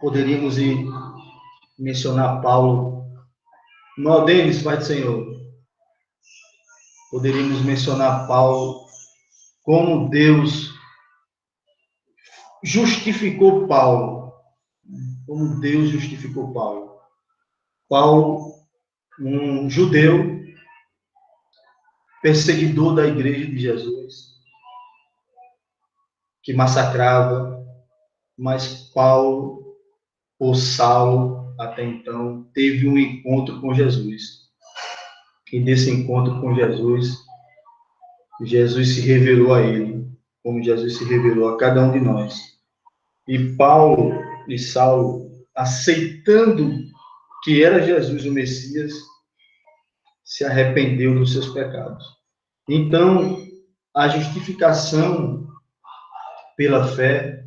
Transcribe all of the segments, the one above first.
poderíamos ir mencionar Paulo. Irmão Denis, Pai do Senhor, poderíamos mencionar Paulo, como Deus justificou Paulo. Como Deus justificou Paulo. Paulo, um judeu, perseguidor da igreja de Jesus, que massacrava, mas Paulo, ou Saulo, até então, teve um encontro com Jesus. E nesse encontro com Jesus, Jesus se revelou a ele, como Jesus se revelou a cada um de nós. E Paulo e Saulo, aceitando que era Jesus o Messias, se arrependeu dos seus pecados. Então, a justificação pela fé,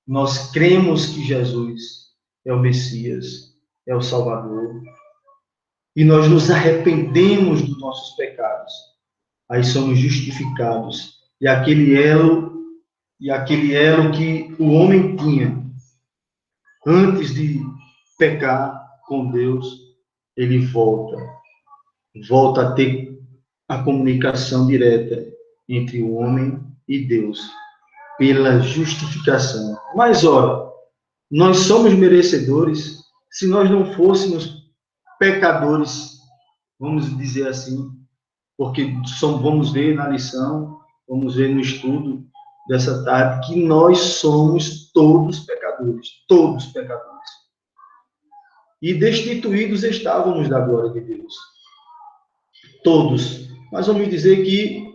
nós cremos que Jesus é o Messias, é o Salvador, e nós nos arrependemos dos nossos pecados. Aí somos justificados. E aquele elo que o homem tinha antes de pecar com Deus, ele volta a ter a comunicação direta entre o homem e Deus, pela justificação. Mas, ora, nós somos merecedores se nós não fôssemos pecadores, vamos dizer assim, porque vamos ver na lição, vamos ver no estudo dessa tarde, que nós somos todos pecadores. E destituídos estávamos da glória de Deus. Todos. Mas vamos dizer que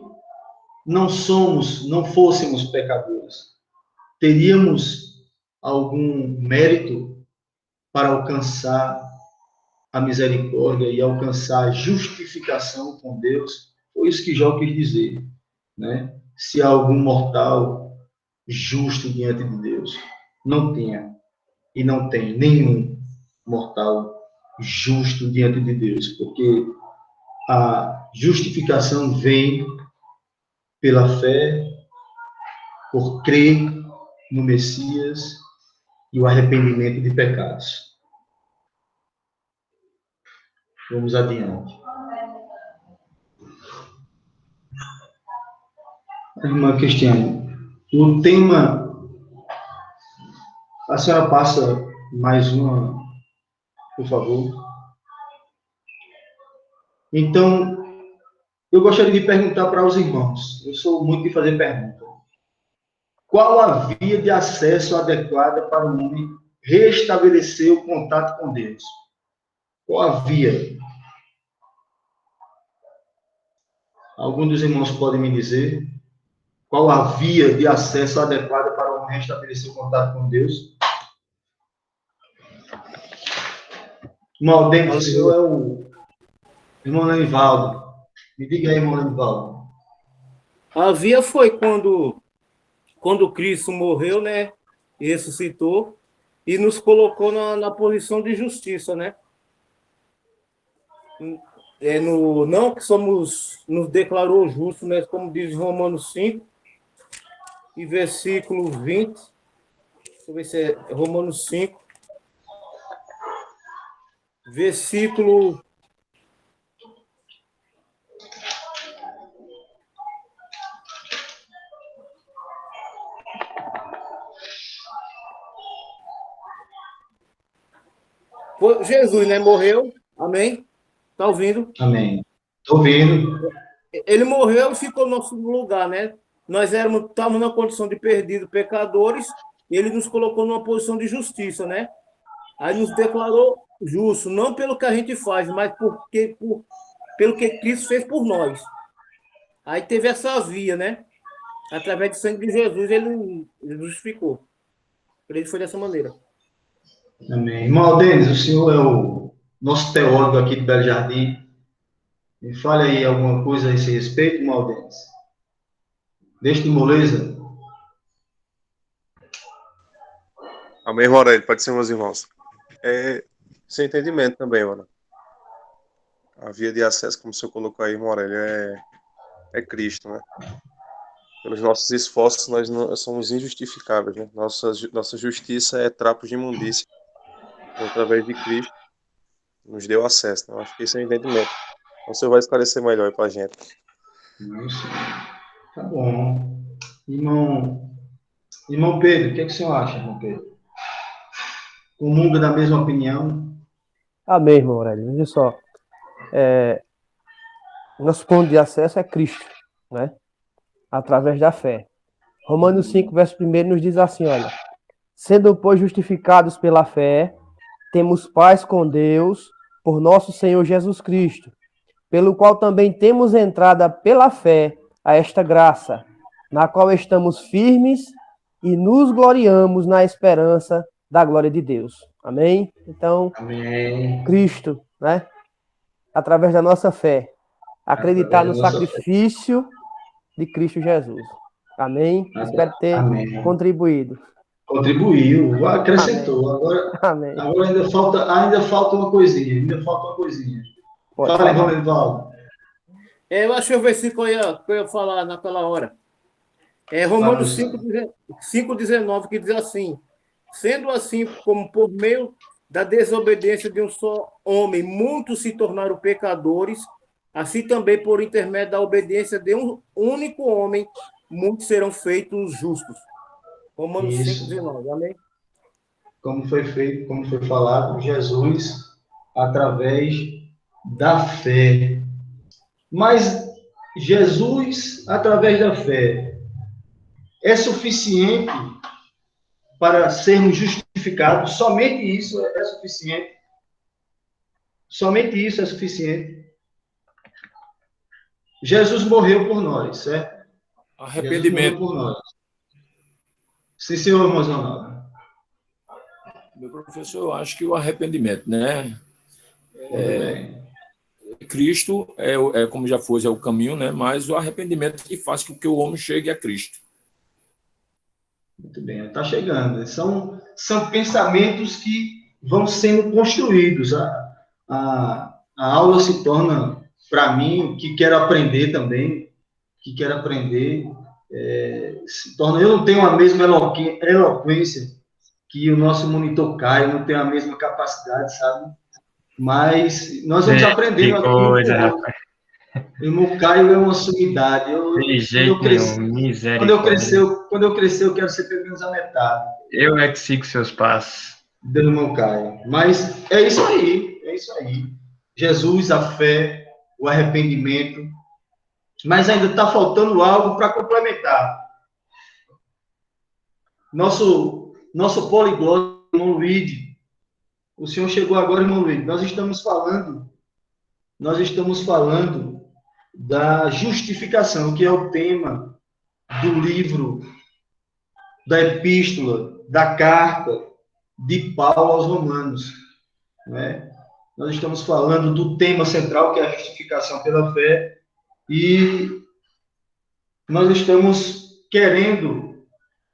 não fôssemos pecadores. Teríamos algum mérito para alcançar a misericórdia e alcançar a justificação com Deus? Foi isso que Jó quis dizer, né? Se há algum mortal justo diante de Deus, não tinha e não tem nenhum mortal justo diante de Deus, porque a justificação vem pela fé, por crer no Messias e o arrependimento de pecados. Vamos adiante. Irmã Cristiane, o tema, a senhora passa mais uma, por favor. Então, eu gostaria de perguntar para os irmãos, eu sou muito de fazer pergunta. Qual a via de acesso adequada para o homem restabelecer o contato com Deus? Qual a via? Algum dos irmãos pode me dizer qual a via de acesso adequada para o homem restabelecer o contato com Deus? Irmão, dentro do senhor é o irmão Lenivaldo. Me diga aí, irmão Lenivaldo. A via foi quando Cristo morreu, né? E ressuscitou e nos colocou na posição de justiça, né? Não que nos declarou justos, né? Como diz Romanos 5, e versículo 20. Deixa eu ver se é Romanos 5. Versículo... Jesus, né? Morreu. Amém? Tá ouvindo? Amém. Estou ouvindo. Ele morreu e ficou no nosso lugar, né? Nós estávamos na condição de perdidos, pecadores, e ele nos colocou numa posição de justiça, né? Aí nos declarou justo, não pelo que a gente faz, mas pelo que Cristo fez por nós. Aí teve essa via, né? Através do sangue de Jesus, ele justificou. Para ele foi dessa maneira. Amém. Irmão Denis, o senhor é o nosso teólogo aqui do Belo Jardim. Me fale aí alguma coisa a esse respeito, irmão Denis. Deixa de moleza. Amém, Morelli. Pode ser, meus irmãos. Sem entendimento também, mano. A via de acesso, como o senhor colocou aí, Morelli, é Cristo, né? Pelos nossos esforços, nós somos injustificáveis, né? Nossa justiça é trapos de imundícia e através de Cristo nos deu acesso. Né? Eu acho que esse é o entendimento. Então, o senhor vai esclarecer melhor para a gente. Isso. Tá bom. Irmão Pedro, o que é que o senhor acha, irmão Pedro? Comunga da mesma opinião? Amém, irmão Aurélio. Veja só. Nosso ponto de acesso é Cristo, né? Através da fé. Romanos 5, verso 1 nos diz assim, olha. Sendo, pois, justificados pela fé, temos paz com Deus por nosso Senhor Jesus Cristo, pelo qual também temos entrada pela fé a esta graça, na qual estamos firmes e nos gloriamos na esperança da glória de Deus. Amém? Então, Amém. Cristo, né? Através da nossa fé, acreditar no sacrifício de Cristo Jesus. Amém? Espero ter contribuído. Contribuiu, acrescentou. Amém. Agora ainda falta uma coisinha. Fala, irmão Edivaldo. Eu achei o versículo que eu ia falar naquela hora. É Romanos 5,19, que diz assim: sendo assim, como por meio da desobediência de um só homem, muitos se tornaram pecadores, assim também por intermédio da obediência de um único homem, muitos serão feitos justos. Romanos 5,19, amém? Como foi feito, como foi falado, Jesus, através da fé. Mas Jesus, através da fé, é suficiente para sermos justificados? Somente isso é suficiente? Somente isso é suficiente? Jesus morreu por nós, certo? Arrependimento. Jesus morreu por nós. Sim, senhor, irmão Ronaldo. Meu professor, eu acho que o arrependimento, né? Cristo como já foi, é o caminho, né? Mas o arrependimento que faz com que o homem chegue a Cristo. Muito bem, está chegando. São pensamentos que vão sendo construídos. A aula se torna, para mim, que quero aprender também, se torna. Eu não tenho a mesma eloquência que o nosso monitor Caio, não tenho a mesma capacidade, sabe? Mas nós vamos aprendendo aqui. O irmão Caio é uma sumidade. Misericórdia. Quando eu crescer, eu quero ser pelo menos a metade. Eu é que sigo seus passos. Do irmão Caio. Mas é isso aí. Jesus, a fé, o arrependimento. Mas ainda está faltando algo para complementar. Nosso poliglota, irmão Luigi. O senhor chegou agora, irmão Luigi. Nós estamos falando da justificação, que é o tema do livro, da epístola, da carta de Paulo aos Romanos. Né? Nós estamos falando do tema central, que é a justificação pela fé, e nós estamos querendo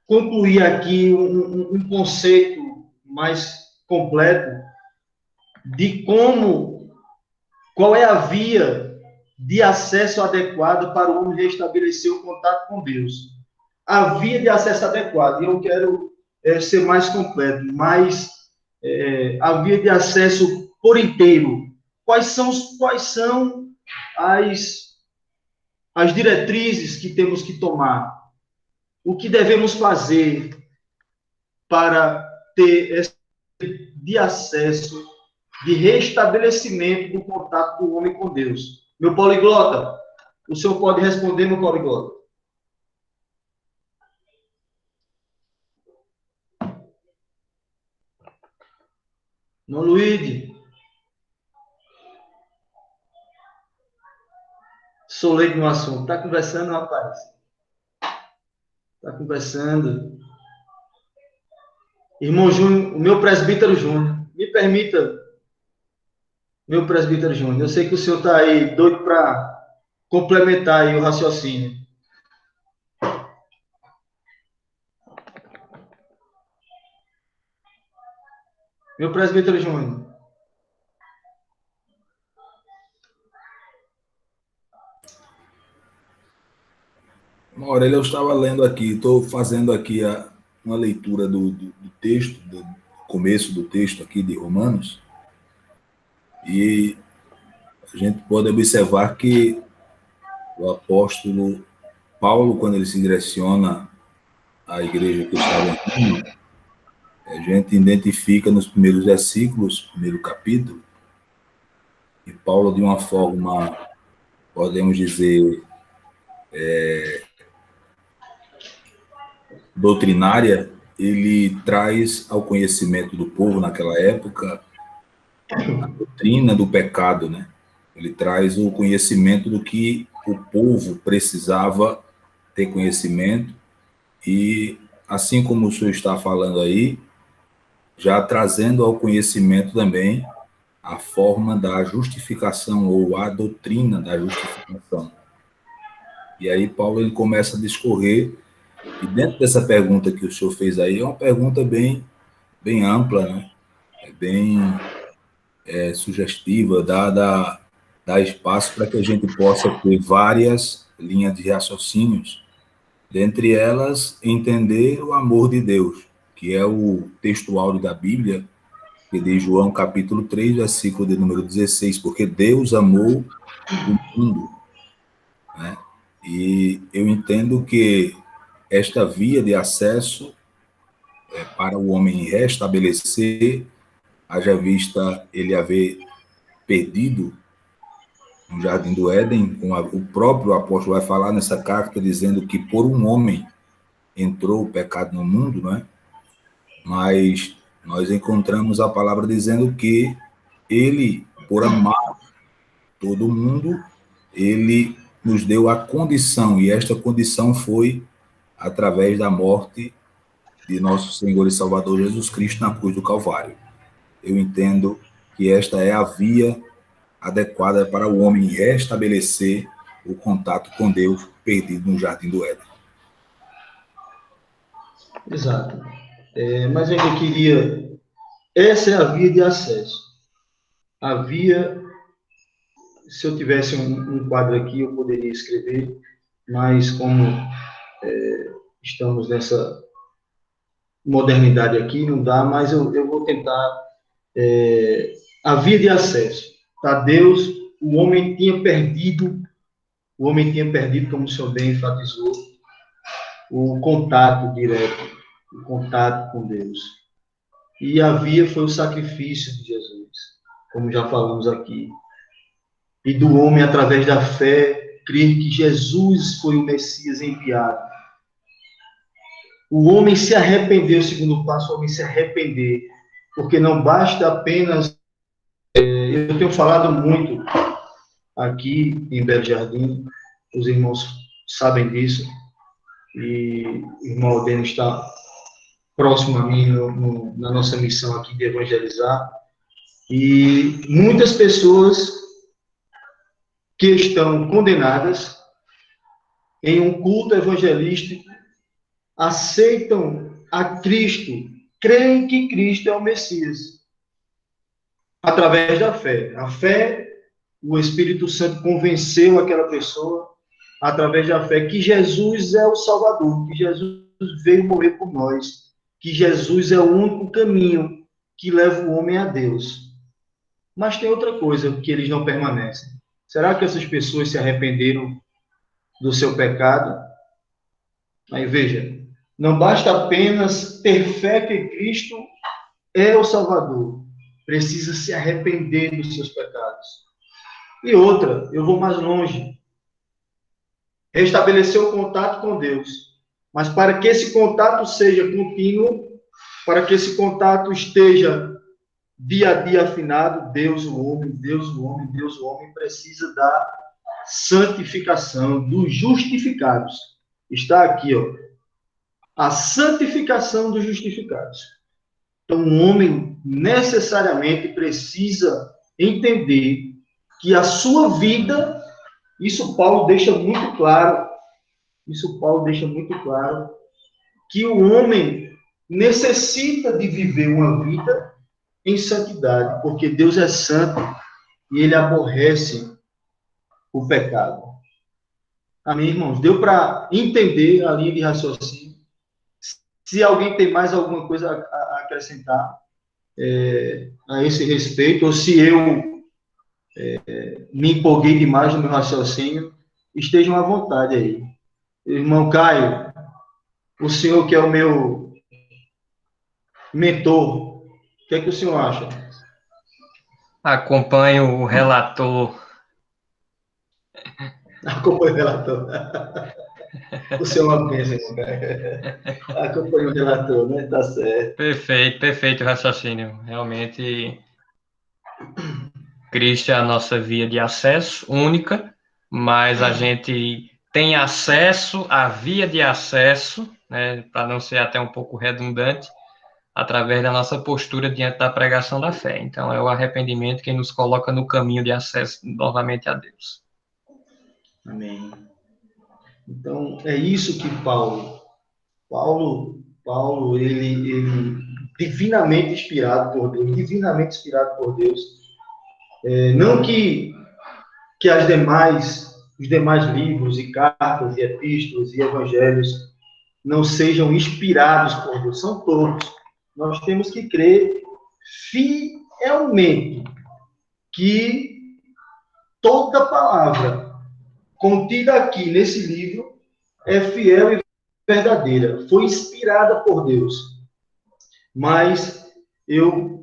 concluir aqui um conceito mais completo de qual é a via de acesso adequado para o homem restabelecer o contato com Deus. A via de acesso adequado, e eu quero ser mais completo, mas a via de acesso por inteiro. Quais são as diretrizes que temos que tomar? O que devemos fazer para ter esse de acesso, de restabelecimento do contato do homem com Deus? Meu poliglota, o senhor pode responder, meu poliglota? Não, Luíde. Sou leigo no assunto. Está conversando, rapaz? Está conversando. Irmão Júnior, o meu presbítero Júnior, me permita, meu presbítero Júnior, eu sei que o senhor está aí doido para complementar aí o raciocínio. Meu presbítero Júnior. Aurélio, eu estava lendo aqui, estou fazendo aqui uma leitura do texto, começo do texto aqui de Romanos, e a gente pode observar que o apóstolo Paulo, quando ele se direciona à igreja que estava em Roma, a gente identifica nos primeiros versículos, primeiro capítulo, e Paulo, de uma forma, podemos dizer, doutrinária, ele traz ao conhecimento do povo naquela época a doutrina do pecado, né? Ele traz o conhecimento do que o povo precisava ter conhecimento e, assim como o senhor está falando aí, já trazendo ao conhecimento também a forma da justificação ou a doutrina da justificação. E aí Paulo ele começa a discorrer, e dentro dessa pergunta que o senhor fez aí, é uma pergunta bem ampla, né? É bem sugestiva, dá espaço para que a gente possa ter várias linhas de raciocínios, dentre elas entender o amor de Deus, que é o texto áureo da Bíblia, que diz João capítulo 3, versículo de número 16, porque Deus amou o mundo, né? E eu entendo que esta via de acesso para o homem restabelecer, haja vista ele haver perdido no Jardim do Éden, o próprio apóstolo vai falar nessa carta dizendo que por um homem entrou o pecado no mundo, não é? Mas nós encontramos a palavra dizendo que ele, por amar todo mundo, ele nos deu a condição, e esta condição foi através da morte de nosso Senhor e Salvador Jesus Cristo na cruz do Calvário. Eu entendo que esta é a via adequada para o homem restabelecer o contato com Deus perdido no Jardim do Éden. Exato. Mas eu ainda queria... Essa é a via de acesso. A via... Se eu tivesse um quadro aqui, eu poderia escrever, mas como estamos nessa modernidade aqui, não dá, mas eu vou tentar... a via de acesso. Para Deus, o homem tinha perdido, como o senhor bem enfatizou, o contato direto, o contato com Deus. E a via foi o sacrifício de Jesus, como já falamos aqui. E do homem, através da fé, crer que Jesus foi o Messias enviado. O homem se arrependeu, o segundo passo, o homem se arrepender, porque não basta apenas... eu tenho falado muito aqui em Belo Jardim, os irmãos sabem disso, e o irmão Aldeno está próximo a mim na nossa missão aqui de evangelizar, e muitas pessoas que estão condenadas em um culto evangelístico aceitam a Cristo, creem que Cristo é o Messias, através da fé. A fé, o Espírito Santo convenceu aquela pessoa, através da fé, que Jesus é o Salvador, que Jesus veio morrer por nós, que Jesus é o único caminho que leva o homem a Deus. Mas tem outra coisa que eles não permanecem. Será que essas pessoas se arrependeram do seu pecado? Aí veja, não basta apenas ter fé que Cristo é o Salvador, precisa se arrepender dos seus pecados. E outra, eu vou mais longe, restabelecer o contato com Deus. Mas para que esse contato seja contínuo, para que esse contato esteja dia a dia afinado, Deus, o homem, Deus, o homem, Deus, o homem, precisa da santificação dos justificados. Está aqui, ó, a santificação dos justificados. Então, o homem necessariamente precisa entender que a sua vida, isso Paulo deixa muito claro, que o homem necessita de viver uma vida em santidade, porque Deus é santo e ele aborrece o pecado. Amém, irmãos? Deu para entender a linha de raciocínio? Se alguém tem mais alguma coisa a acrescentar. a esse respeito, ou se eu me empolguei demais no meu raciocínio, estejam à vontade aí. Irmão Caio, o senhor que é o meu mentor, o que é que o senhor acha? Acompanho o relator. Acompanho o relator. O senhor é uma bênção, irmão Caio. Acompanho o relator, né? Tá certo. Perfeito o raciocínio. Realmente, Cristo é a nossa via de acesso única, mas a gente tem acesso à via de acesso, né, para não ser até um pouco redundante, através da nossa postura diante da pregação da fé. Então, é o arrependimento que nos coloca no caminho de acesso novamente a Deus. Amém. Então, é isso que Paulo, ele divinamente inspirado por Deus, não que os demais livros e cartas e epístolas e evangelhos não sejam inspirados por Deus, são todos. Nós temos que crer fielmente que toda palavra contida aqui nesse livro é fiel e verdadeira, foi inspirada por Deus. Mas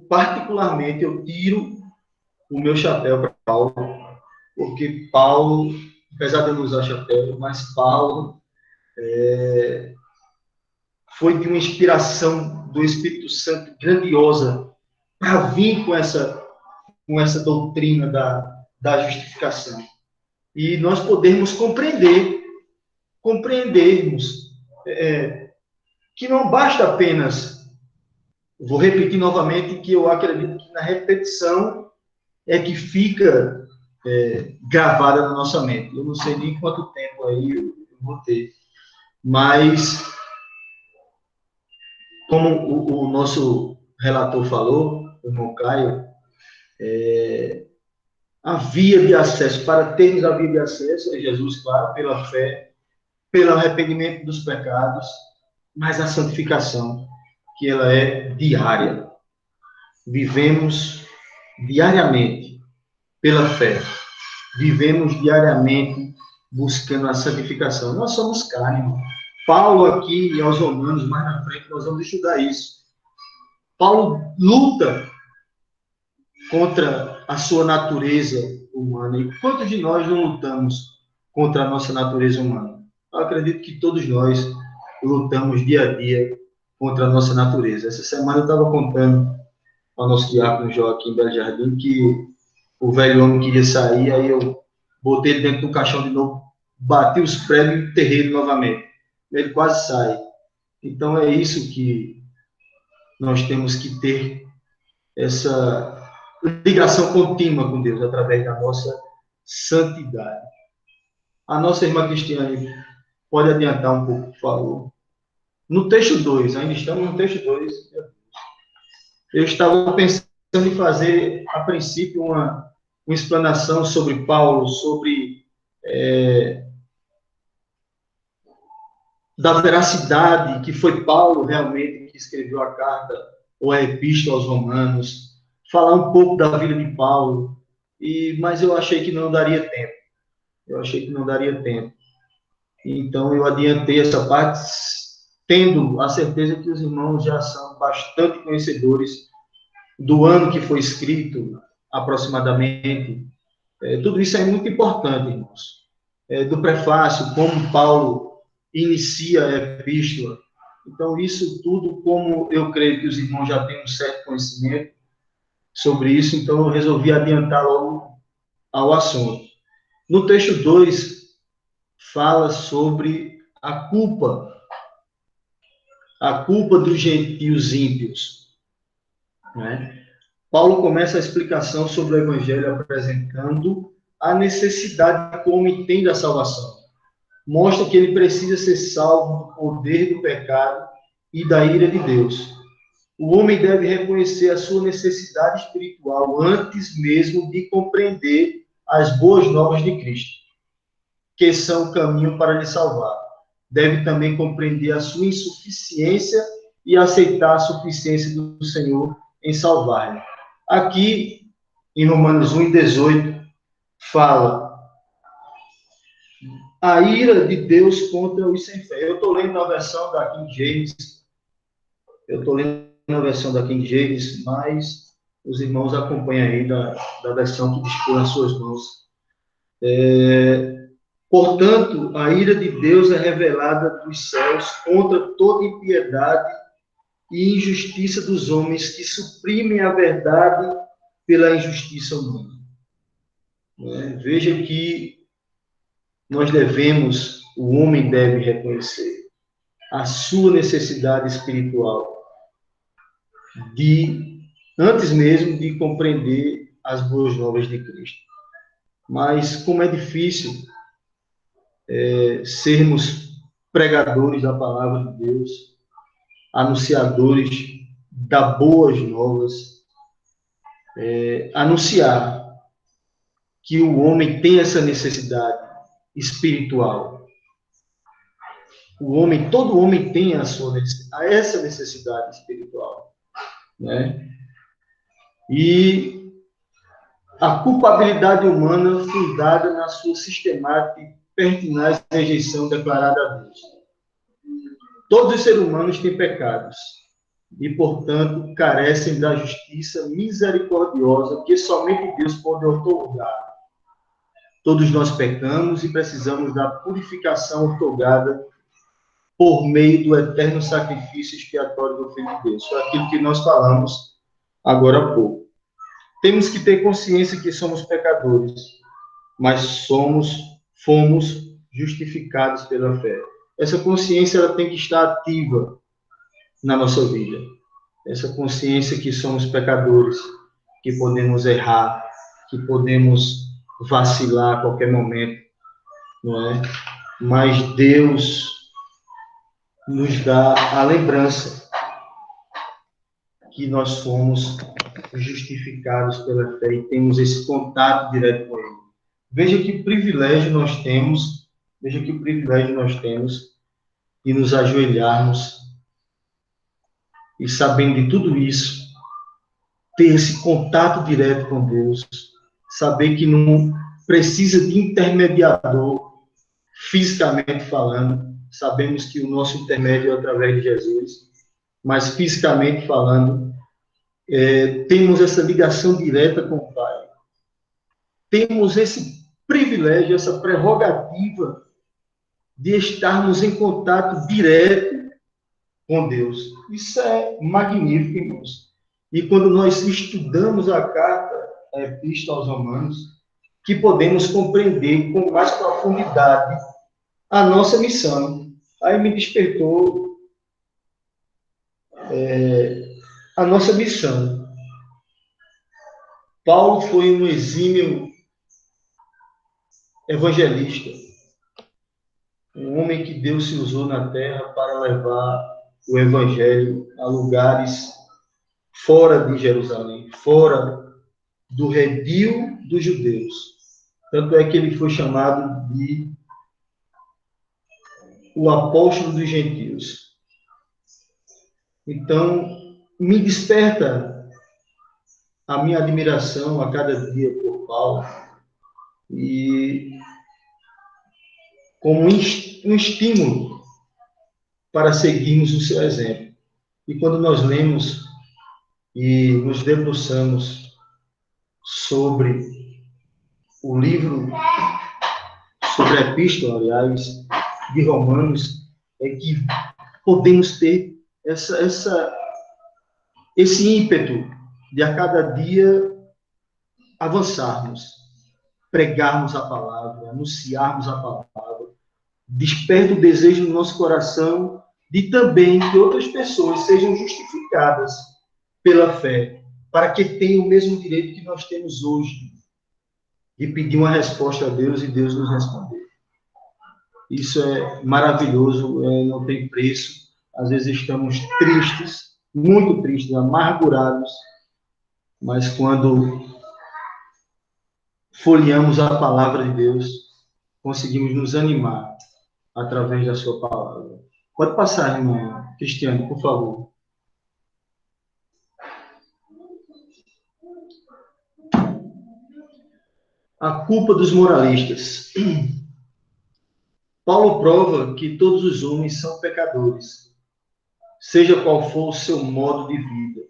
particularmente, eu tiro o meu chapéu para Paulo, porque Paulo, apesar de eu não usar chapéu, mas Paulo foi de uma inspiração do Espírito Santo grandiosa para vir com essa doutrina da justificação. E nós podermos compreendermos que não basta apenas, vou repetir novamente, que eu acredito que na repetição é que fica gravada na nossa mente. Eu não sei nem quanto tempo aí eu vou ter, mas como o nosso relator falou, o irmão Caio, a via de acesso, para termos a via de acesso é Jesus, claro, pela fé, pelo arrependimento dos pecados, mas a santificação, que ela é diária. Vivemos diariamente pela fé. Vivemos diariamente buscando a santificação. Nós somos carne, irmão. Paulo aqui, aos Romanos, mais na frente, nós vamos estudar isso. Paulo luta contra a sua natureza humana. E quantos de nós não lutamos contra a nossa natureza humana? Eu acredito que todos nós lutamos dia a dia contra a nossa natureza. Essa semana eu estava contando ao nosso diácono Joaquim Belo Jardim que o velho homem queria sair, aí eu botei ele dentro do caixão de novo, bati os pregos e enterrei ele novamente. Ele quase sai. Então é isso que nós temos que ter, essa ligação contínua com Deus, através da nossa santidade. A nossa irmã Cristiane pode adiantar um pouco, por favor. No texto 2, ainda estamos no texto 2. Eu estava pensando em fazer, a princípio, uma explanação sobre Paulo, sobre da veracidade que foi Paulo realmente que escreveu a carta ou a epístola aos Romanos, falar um pouco da vida de Paulo, mas eu achei que não daria tempo. Então, eu adiantei essa parte, tendo a certeza que os irmãos já são bastante conhecedores do ano que foi escrito, aproximadamente. Tudo isso é muito importante, irmãos. Do prefácio, como Paulo inicia a epístola. Então, isso tudo, como eu creio que os irmãos já têm um certo conhecimento sobre isso, então eu resolvi adiantar logo ao assunto. No texto 2, fala sobre a culpa dos gentios ímpios, né? Paulo começa a explicação sobre o evangelho apresentando a necessidade que o homem tem da salvação. Mostra que ele precisa ser salvo do poder do pecado e da ira de Deus. O homem deve reconhecer a sua necessidade espiritual antes mesmo de compreender as boas novas de Cristo, que são o caminho para lhe salvar. Deve também compreender a sua insuficiência e aceitar a suficiência do Senhor em salvar. Aqui, em Romanos 1:18, fala a ira de Deus contra os sem fé. Eu estou lendo a versão da King James, mas os irmãos acompanham aí da versão que dispõe nas suas mãos. Portanto, a ira de Deus é revelada dos céus contra toda impiedade e injustiça dos homens que suprimem a verdade pela injustiça humana. Veja que o homem deve reconhecer a sua necessidade espiritual antes mesmo de compreender as boas novas de Cristo. Mas como é difícil sermos pregadores da palavra de Deus, anunciadores das boas novas, anunciar que o homem tem essa necessidade espiritual. Todo homem tem essa necessidade espiritual, né? E a culpabilidade humana fundada na sua sistemática e pertinaz rejeição declarada a Deus. Todos os seres humanos têm pecados e, portanto, carecem da justiça misericordiosa que somente Deus pode outorgar. Todos nós pecamos e precisamos da purificação outorgada por meio do eterno sacrifício expiatório do Filho de Deus. Foi aquilo que nós falamos agora há pouco. Temos que ter consciência que somos pecadores, mas fomos justificados pela fé. Essa consciência ela tem que estar ativa na nossa vida. Essa consciência que somos pecadores, que podemos errar, que podemos vacilar a qualquer momento, não é? Mas Deus nos dá a lembrança que nós fomos justificados pela fé e temos esse contato direto com Ele. Veja que privilégio nós temos de nos ajoelharmos e, sabendo de tudo isso, ter esse contato direto com Deus, saber que não precisa de intermediador, fisicamente falando. Sabemos que o nosso intermédio é através de Jesus, mas fisicamente falando, temos essa ligação direta com o Pai. Temos esse privilégio, essa prerrogativa de estarmos em contato direto com Deus. Isso é magnífico, irmãos. E quando nós estudamos a carta, a Epístola aos Romanos, que podemos compreender com mais profundidade a nossa missão. Aí me despertou a nossa missão. Paulo foi um exímio evangelista, um homem que Deus se usou na terra para levar o evangelho a lugares fora de Jerusalém, fora do redil dos judeus. Tanto é que ele foi chamado de o apóstolo dos gentios. Então, me desperta a minha admiração a cada dia por Paulo e como um estímulo para seguirmos o seu exemplo. E quando nós lemos e nos debruçamos sobre o livro, sobre a epístola, aliás, de Romanos, é que podemos ter esse ímpeto de a cada dia avançarmos, pregarmos a palavra, anunciarmos a palavra, desperta o desejo no nosso coração de também que outras pessoas sejam justificadas pela fé, para que tenham o mesmo direito que nós temos hoje, de pedir uma resposta a Deus e Deus nos responder. Isso é maravilhoso, não tem preço. Às vezes estamos tristes, muito tristes, amargurados, mas quando folheamos a palavra de Deus, conseguimos nos animar através da sua palavra. Pode passar, irmão Cristiano, por favor. A culpa dos moralistas. Paulo prova que todos os homens são pecadores, seja qual for o seu modo de vida,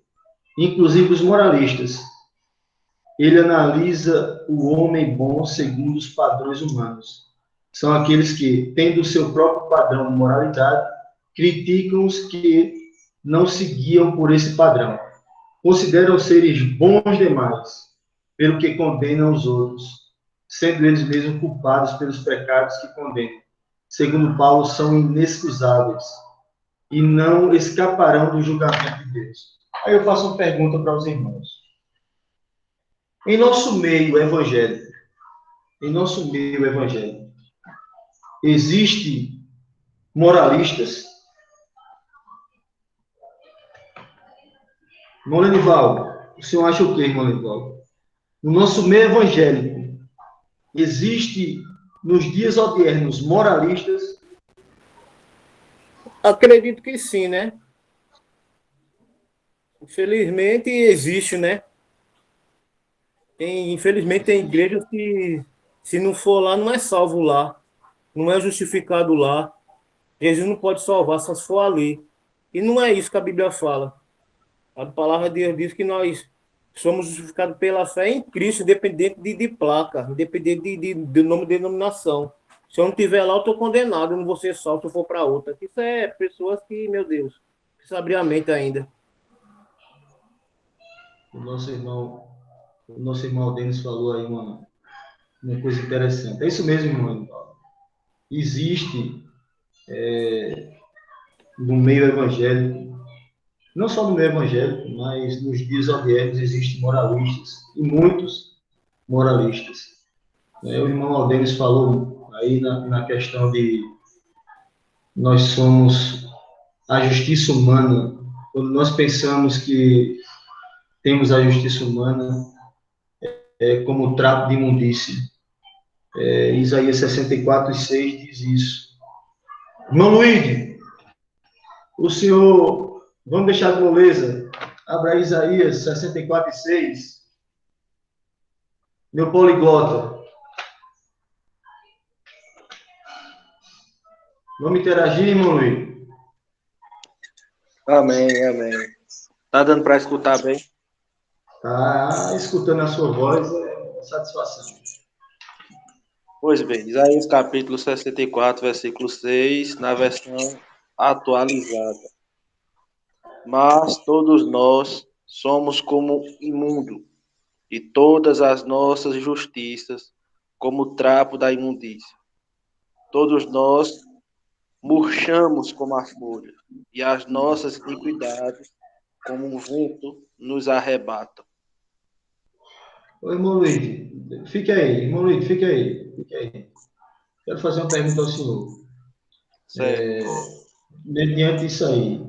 inclusive os moralistas. Ele analisa o homem bom segundo os padrões humanos. São aqueles que, tendo o seu próprio padrão de moralidade, criticam os que não se guiam por esse padrão. Consideram seres bons demais, pelo que condenam os outros, sendo eles mesmos culpados pelos pecados que condenam. Segundo Paulo, são inexcusáveis e não escaparão do julgamento de Deus. Aí eu faço uma pergunta para os irmãos. Em nosso meio evangélico, existe moralistas? Irmão Lenival, o senhor acha o quê, irmão Lenival? No nosso meio evangélico, existe nos dias odiernos moralistas? Acredito que sim, né? Infelizmente existe, né? Infelizmente tem igrejas que, se não for lá, não é salvo lá. Não é justificado lá. Jesus não pode salvar só se for ali. E não é isso que a Bíblia fala. A palavra de Deus diz que nós somos justificados pela fé em Cristo, independente de placa, independente de nome de denominação. Se eu não estiver lá, eu estou condenado, eu não vou ser salvo se eu for para outra. Isso é pessoas que, meu Deus, precisa abrir a mente ainda. O nosso irmão Denis falou aí uma coisa interessante. É isso mesmo, irmão. Existe no meio evangélico, não só no meio evangélico, mas nos dias odiernos existem moralistas, e muitos moralistas. O irmão Aldenis falou aí na questão de nós somos a justiça humana. Quando nós pensamos que temos a justiça humana como trapo de imundícia. Isaías 64:6 diz isso. Irmão Luiz, o senhor... Vamos deixar de moleza. Abra Isaías 64:6. Meu poliglota. Vamos interagir, irmão Luiz? Amém, amém. Tá dando para escutar bem? Tá escutando a sua voz, é satisfação. Pois bem, Isaías capítulo 64, versículo 6, na versão atualizada. Mas todos nós somos como imundo, e todas as nossas justiças como trapo da imundícia. Todos nós murchamos como a folha, e as nossas iniquidades, como um vento, nos arrebatam. Ô, irmão Luiz, fique aí. Irmão Luiz, fique aí. Quero fazer uma pergunta ao senhor. Mediante isso aí,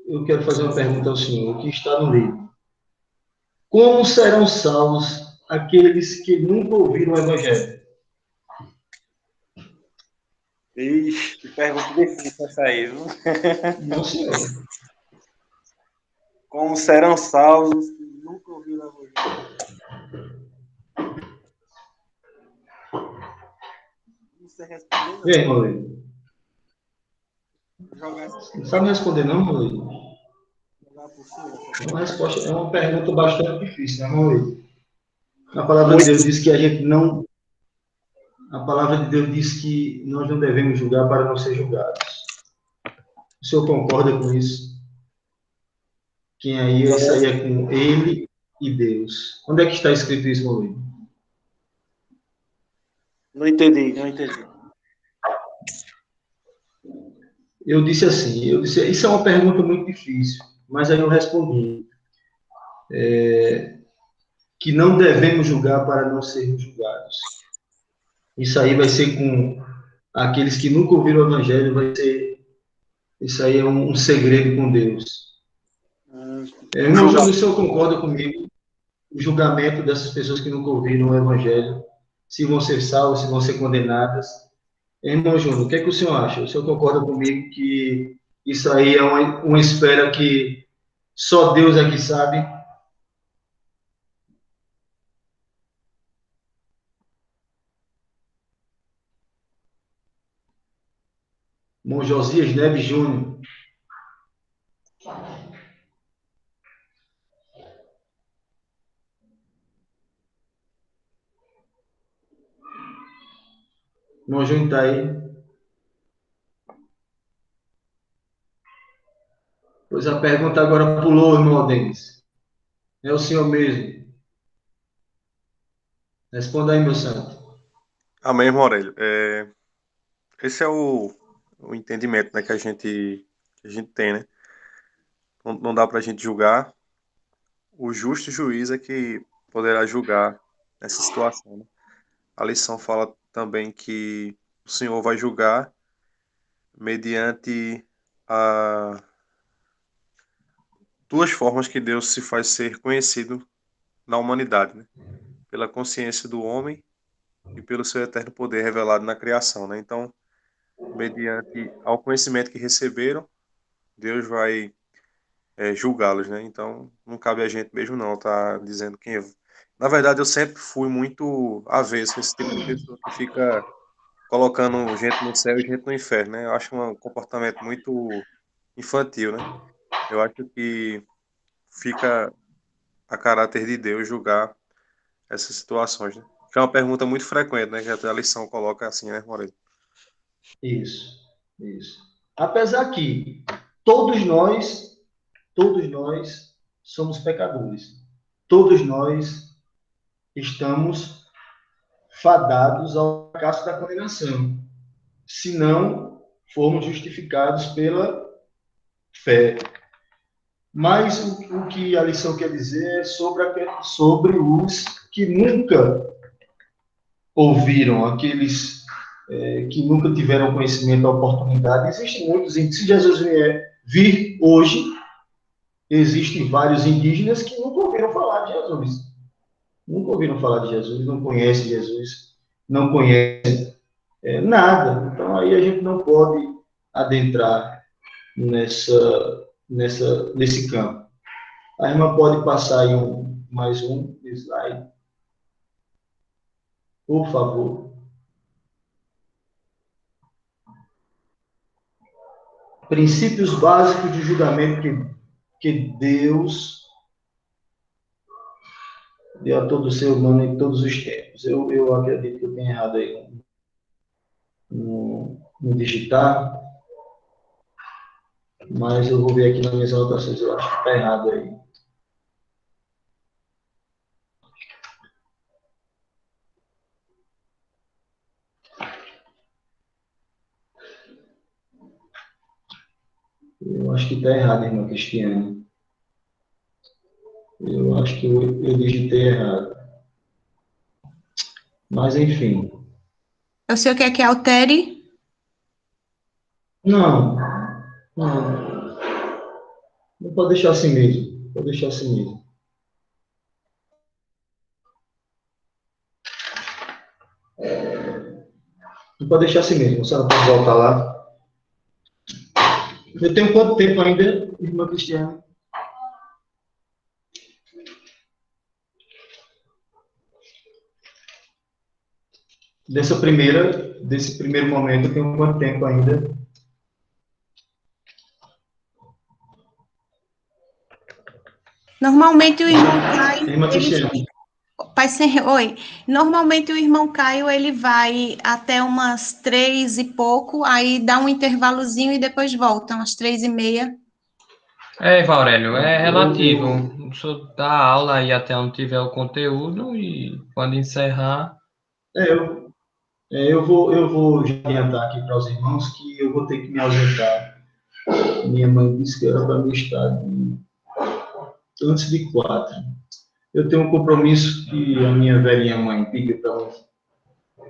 eu quero fazer uma pergunta ao senhor, que está no livro. Como serão salvos aqueles que nunca ouviram o Evangelho? Ixi, que pergunta difícil essa aí, viu? Não, senhor. Como serão salvos que nunca ouviram o Evangelho? Não sei responder, não. E aí, irmão Luiz? Não sabe responder, não, irmão Luiz? É uma pergunta bastante difícil, né, irmão Luiz? A palavra de Deus diz que a gente não... A palavra de Deus diz que nós não devemos julgar para não ser julgados. O senhor concorda com isso? Quem aí, isso aí é com ele e Deus. Onde é que está escrito isso, irmão Luiz? Não entendi. Eu disse assim, isso é uma pergunta muito difícil, mas aí eu respondi que não devemos julgar para não sermos julgados. Isso aí vai ser com aqueles que nunca ouviram o Evangelho, isso aí é um segredo com Deus. Irmão Júnior, o senhor concorda comigo? O julgamento dessas pessoas que nunca ouviram o Evangelho, se vão ser salvas, se vão ser condenadas. Irmão Júnior, o que é que o senhor acha? O senhor concorda comigo que isso aí é uma espera que só Deus é que sabe? Irmão Josias Neves Júnior. Irmão Júnior está aí? Pois a pergunta agora pulou, irmão Denis. É o senhor mesmo. Responda aí, meu santo. Amém, irmão Aurélio. Esse é o entendimento, né, que a gente tem, né? Não dá para a gente julgar. O justo juiz é que poderá julgar essa situação, né? A lição fala também que o Senhor vai julgar mediante a duas formas que Deus se faz ser conhecido na humanidade, né? Pela consciência do homem e pelo seu eterno poder revelado na criação, né? Então, mediante ao conhecimento que receberam, Deus vai julgá-los, né? Então, não cabe a gente mesmo não tá dizendo quem eu... Na verdade, eu sempre fui muito avesso a esse tipo de pessoa que fica colocando gente no céu e gente no inferno, né? Eu acho um comportamento muito infantil, né? Eu acho que fica a caráter de Deus julgar essas situações, né? Que é uma pergunta muito frequente, né? Que até a lição coloca assim, né, Moreira? Isso, isso. Apesar que todos nós somos pecadores. Todos nós estamos fadados ao fracasso da condenação, se não formos justificados pela fé. Mas o que a lição quer dizer é sobre os que nunca ouviram, aqueles que nunca tiveram conhecimento da oportunidade. Existem muitos, se Jesus vir hoje, existem vários indígenas que nunca ouviram falar de Jesus. Nunca ouviram falar de Jesus, não conhecem Jesus, não conhecem nada. Então, aí a gente não pode adentrar nesse campo. A irmã pode passar aí mais um slide, por favor. Princípios básicos de julgamento que Deus deu a todo ser humano em todos os tempos. Eu acredito que eu tenho errado aí no digitar, mas eu vou ver aqui nas minhas anotações, eu acho que está errado aí. Eu acho que está errado, irmã Cristiane. Eu acho que eu digitei errado. Mas, enfim. O senhor quer que altere? Não. Não pode deixar assim mesmo. Pode deixar assim mesmo. Não pode deixar assim mesmo. Você não pode voltar lá. Eu tenho quanto tempo ainda, irmã Cristiane? Desse primeiro momento, eu tenho quanto tempo ainda? Normalmente o irmão Caio... Irmã Cristiane. Oi. Normalmente o irmão Caio, ele vai até umas 3 e pouco, aí dá um intervalozinho e depois volta, umas 3:30. Ivan Aurélio, é relativo. O senhor dá aula aí até onde tiver o conteúdo e quando encerrar... Eu vou já adiantar aqui para os irmãos que eu vou ter que me ausentar. Minha mãe disse que era para mim estar antes de 4. Eu tenho um compromisso que a minha velhinha mãe pediu para mim,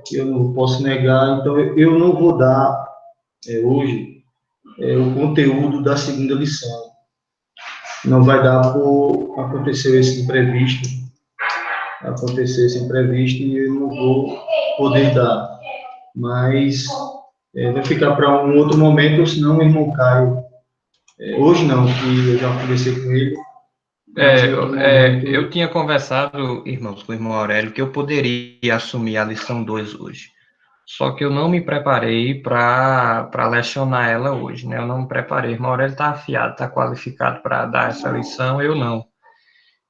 que eu não posso negar, então eu não vou dar hoje o conteúdo da segunda lição. Não vai dar por acontecer esse imprevisto e eu não vou poder dar. Mas vai ficar para um outro momento, ou senão o irmão Caio, hoje não, que eu já conversei com ele. Eu tinha conversado, irmãos, com o irmão Aurélio, que eu poderia assumir a lição 2 hoje. Só que eu não me preparei para lecionar ela hoje, né? Eu não me preparei. O irmão Aurélio está afiado, está qualificado para dar essa lição, eu não.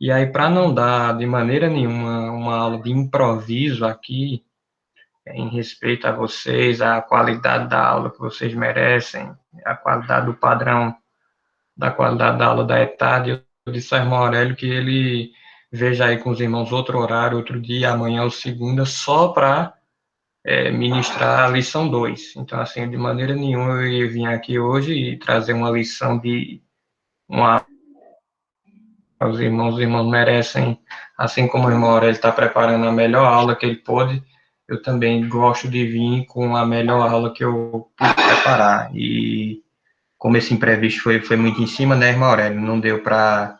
E aí, para não dar de maneira nenhuma uma aula de improviso aqui, em respeito a vocês, a qualidade da aula que vocês merecem, a qualidade do padrão, da qualidade da aula da ETAD, eu disse ao irmão Aurélio que ele veja aí com os irmãos outro horário, outro dia, amanhã ou segunda, só para ministrar a lição 2. Então, assim, de maneira nenhuma eu ia vir aqui hoje e trazer uma lição de uma. Os irmãos merecem, assim como o irmão Aurélio está preparando a melhor aula que ele pôde, eu também gosto de vir com a melhor aula que eu pude preparar. E como esse imprevisto foi muito em cima, né, irmão Aurélio? Não deu para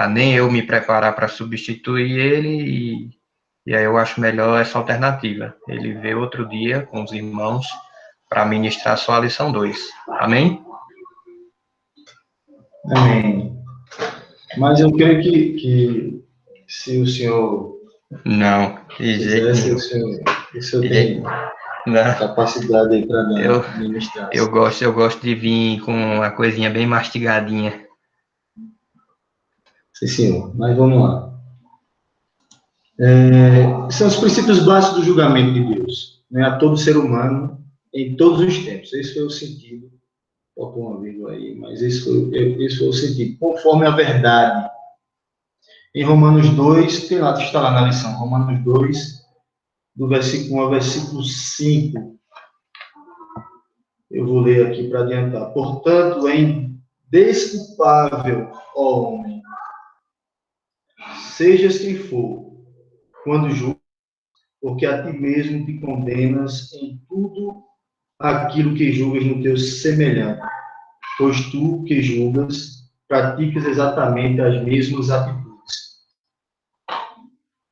nem eu me preparar para substituir ele, e aí eu acho melhor essa alternativa. Ele vê outro dia com os irmãos para ministrar só a lição 2. Amém? Amém. Mas eu creio que se o senhor Não, de jeito quisesse, nenhum. o senhor tem Não. capacidade aí para ministrar. Eu gosto de vir com uma coisinha bem mastigadinha. Sim, senhor. Mas vamos lá. São os princípios básicos do julgamento de Deus, né, a todo ser humano, em todos os tempos. Esse foi o sentido. Faltou uma vírgula aí, mas esse foi o sentido. Conforme a verdade. Em Romanos 2, está lá na lição, Romanos 2, do versículo 1 ao versículo 5. Eu vou ler aqui para adiantar. Portanto, é indesculpável, ó homem, sejas quem for, quando julgas, porque a ti mesmo te condenas em tudo aquilo que julgas no teu semelhante, pois tu que julgas, praticas exatamente as mesmas atitudes.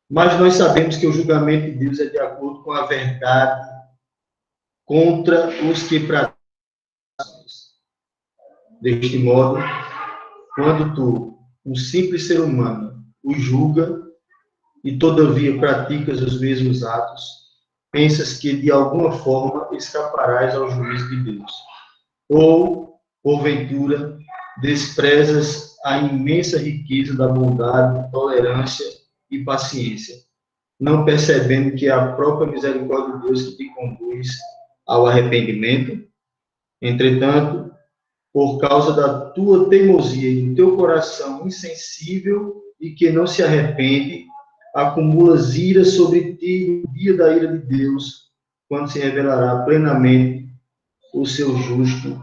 Mas nós sabemos que o julgamento de Deus é de acordo com a verdade contra os que praticam. Deste modo, quando tu, um simples ser humano, o julga e todavia praticas os mesmos atos, pensas que de alguma forma escaparás ao juízo de Deus. Ou, porventura, desprezas a imensa riqueza da bondade, tolerância e paciência, não percebendo que é a própria misericórdia de Deus que te conduz ao arrependimento. Entretanto, por causa da tua teimosia e do teu coração insensível e que não se arrepende, acumulas ira sobre ti no dia da ira de Deus, quando se revelará plenamente o seu justo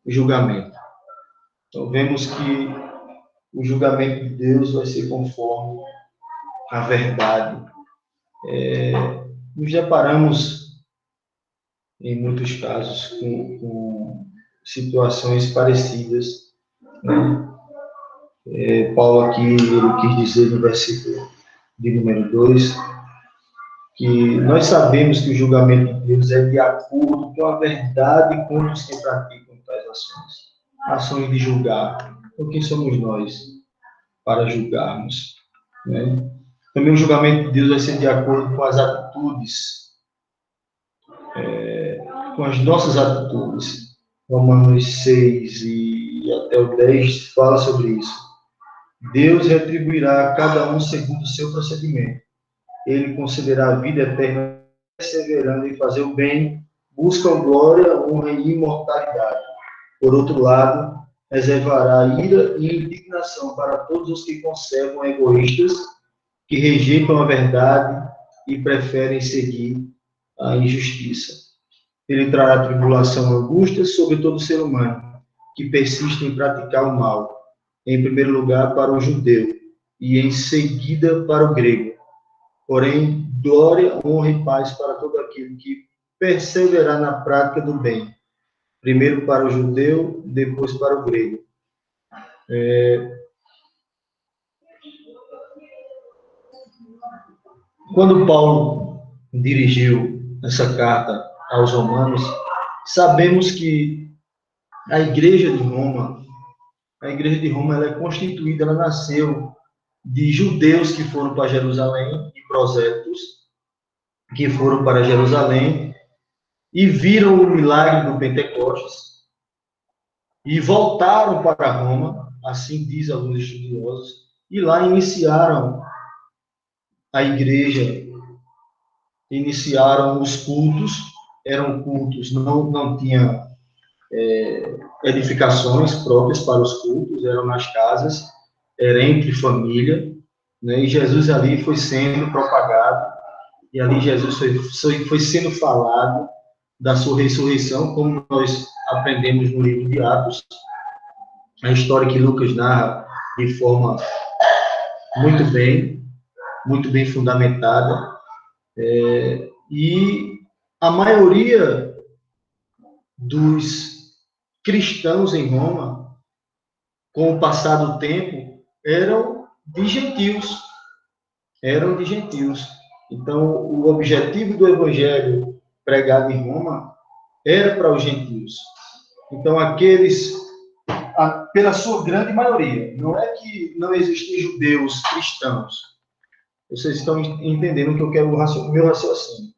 julgamento. Então, vemos que o julgamento de Deus vai ser conforme a verdade. Nos deparamos, em muitos casos, com situações parecidas, né? Paulo aqui, ele quis dizer no versículo de número 2, que nós sabemos que o julgamento de Deus é de acordo com a verdade contra os que praticam tais ações de julgar. Então, quem somos nós para julgarmos, né? Também o julgamento de Deus vai ser de acordo com as atitudes, com as nossas atitudes. Romanos 6 e até o 10 fala sobre isso. Deus retribuirá a cada um segundo o seu procedimento. Ele concederá a vida eterna, perseverando em fazer o bem, buscam glória, honra e imortalidade. Por outro lado, reservará ira e indignação para todos os que conservam egoístas, que rejeitam a verdade e preferem seguir a injustiça. Ele trará tribulação e angústia sobre todo ser humano, que persiste em praticar o mal, em primeiro lugar para o judeu, e em seguida para o grego. Porém, glória, honra e paz para todo aquele que perseverar na prática do bem, primeiro para o judeu, depois para o grego. Quando Paulo dirigiu essa carta aos romanos, sabemos que a igreja de Roma ela é constituída, ela nasceu de judeus que foram para Jerusalém, e prosélitos que foram para Jerusalém, e viram o milagre do Pentecostes e voltaram para Roma, assim diz alguns estudiosos, e lá iniciaram a igreja, iniciaram os cultos, eram cultos, não tinha edificações próprias para os cultos, eram nas casas, era entre família, né? E Jesus ali foi sendo propagado, e ali Jesus foi sendo falado da sua ressurreição, como nós aprendemos no livro de Atos, a história que Lucas narra de forma muito bem fundamentada, e a maioria dos cristãos em Roma, com o passar do tempo, eram de gentios. Então, o objetivo do evangelho pregado em Roma era para os gentios. Então, pela sua grande maioria, não é que não existem judeus cristãos. Vocês estão entendendo o que eu quero, o meu raciocínio.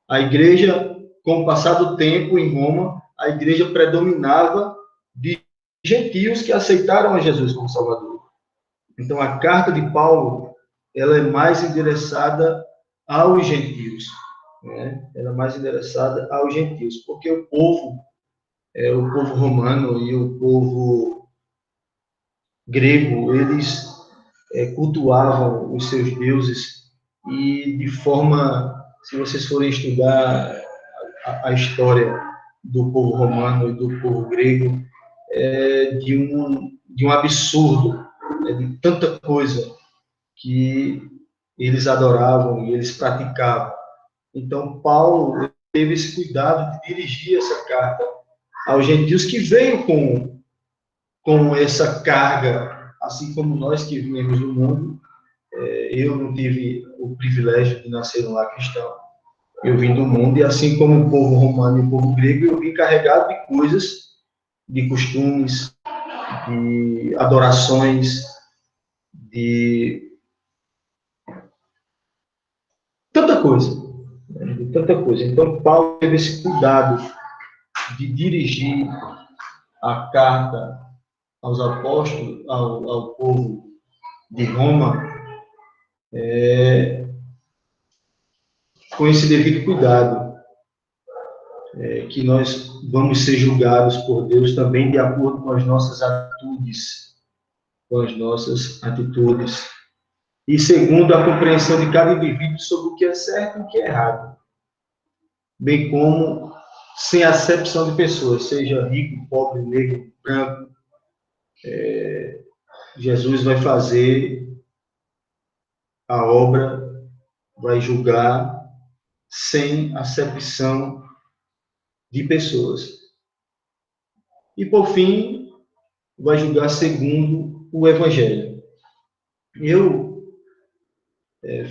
A igreja, com o passar do tempo em Roma, a igreja predominava de gentios que aceitaram a Jesus como Salvador. Então, a carta de Paulo, ela é mais endereçada aos gentios, né? Ela é mais endereçada aos gentios, porque o povo romano e o povo grego, eles cultuavam os seus deuses e de forma, se vocês forem estudar a história do povo romano e do povo grego, de um absurdo, de tanta coisa que eles adoravam e eles praticavam. Então, Paulo teve esse cuidado de dirigir essa carta aos gentios que veio com essa carga, assim como nós que viemos do mundo. Eu não tive o privilégio de nascer num lar cristão. Eu vim do mundo, e assim como o povo romano e o povo grego, eu vim carregado de coisas, de costumes, de adorações, de tanta coisa. De tanta coisa. Então, Paulo teve esse cuidado de dirigir a carta aos apóstolos, ao povo de Roma, com esse devido cuidado, que nós vamos ser julgados por Deus também de acordo com as nossas atitudes, e segundo a compreensão de cada indivíduo sobre o que é certo e o que é errado, bem como sem acepção de pessoas, seja rico, pobre, negro, branco. Jesus vai fazer a obra, vai julgar sem acepção de pessoas. E, por fim, vai julgar segundo o Evangelho. Eu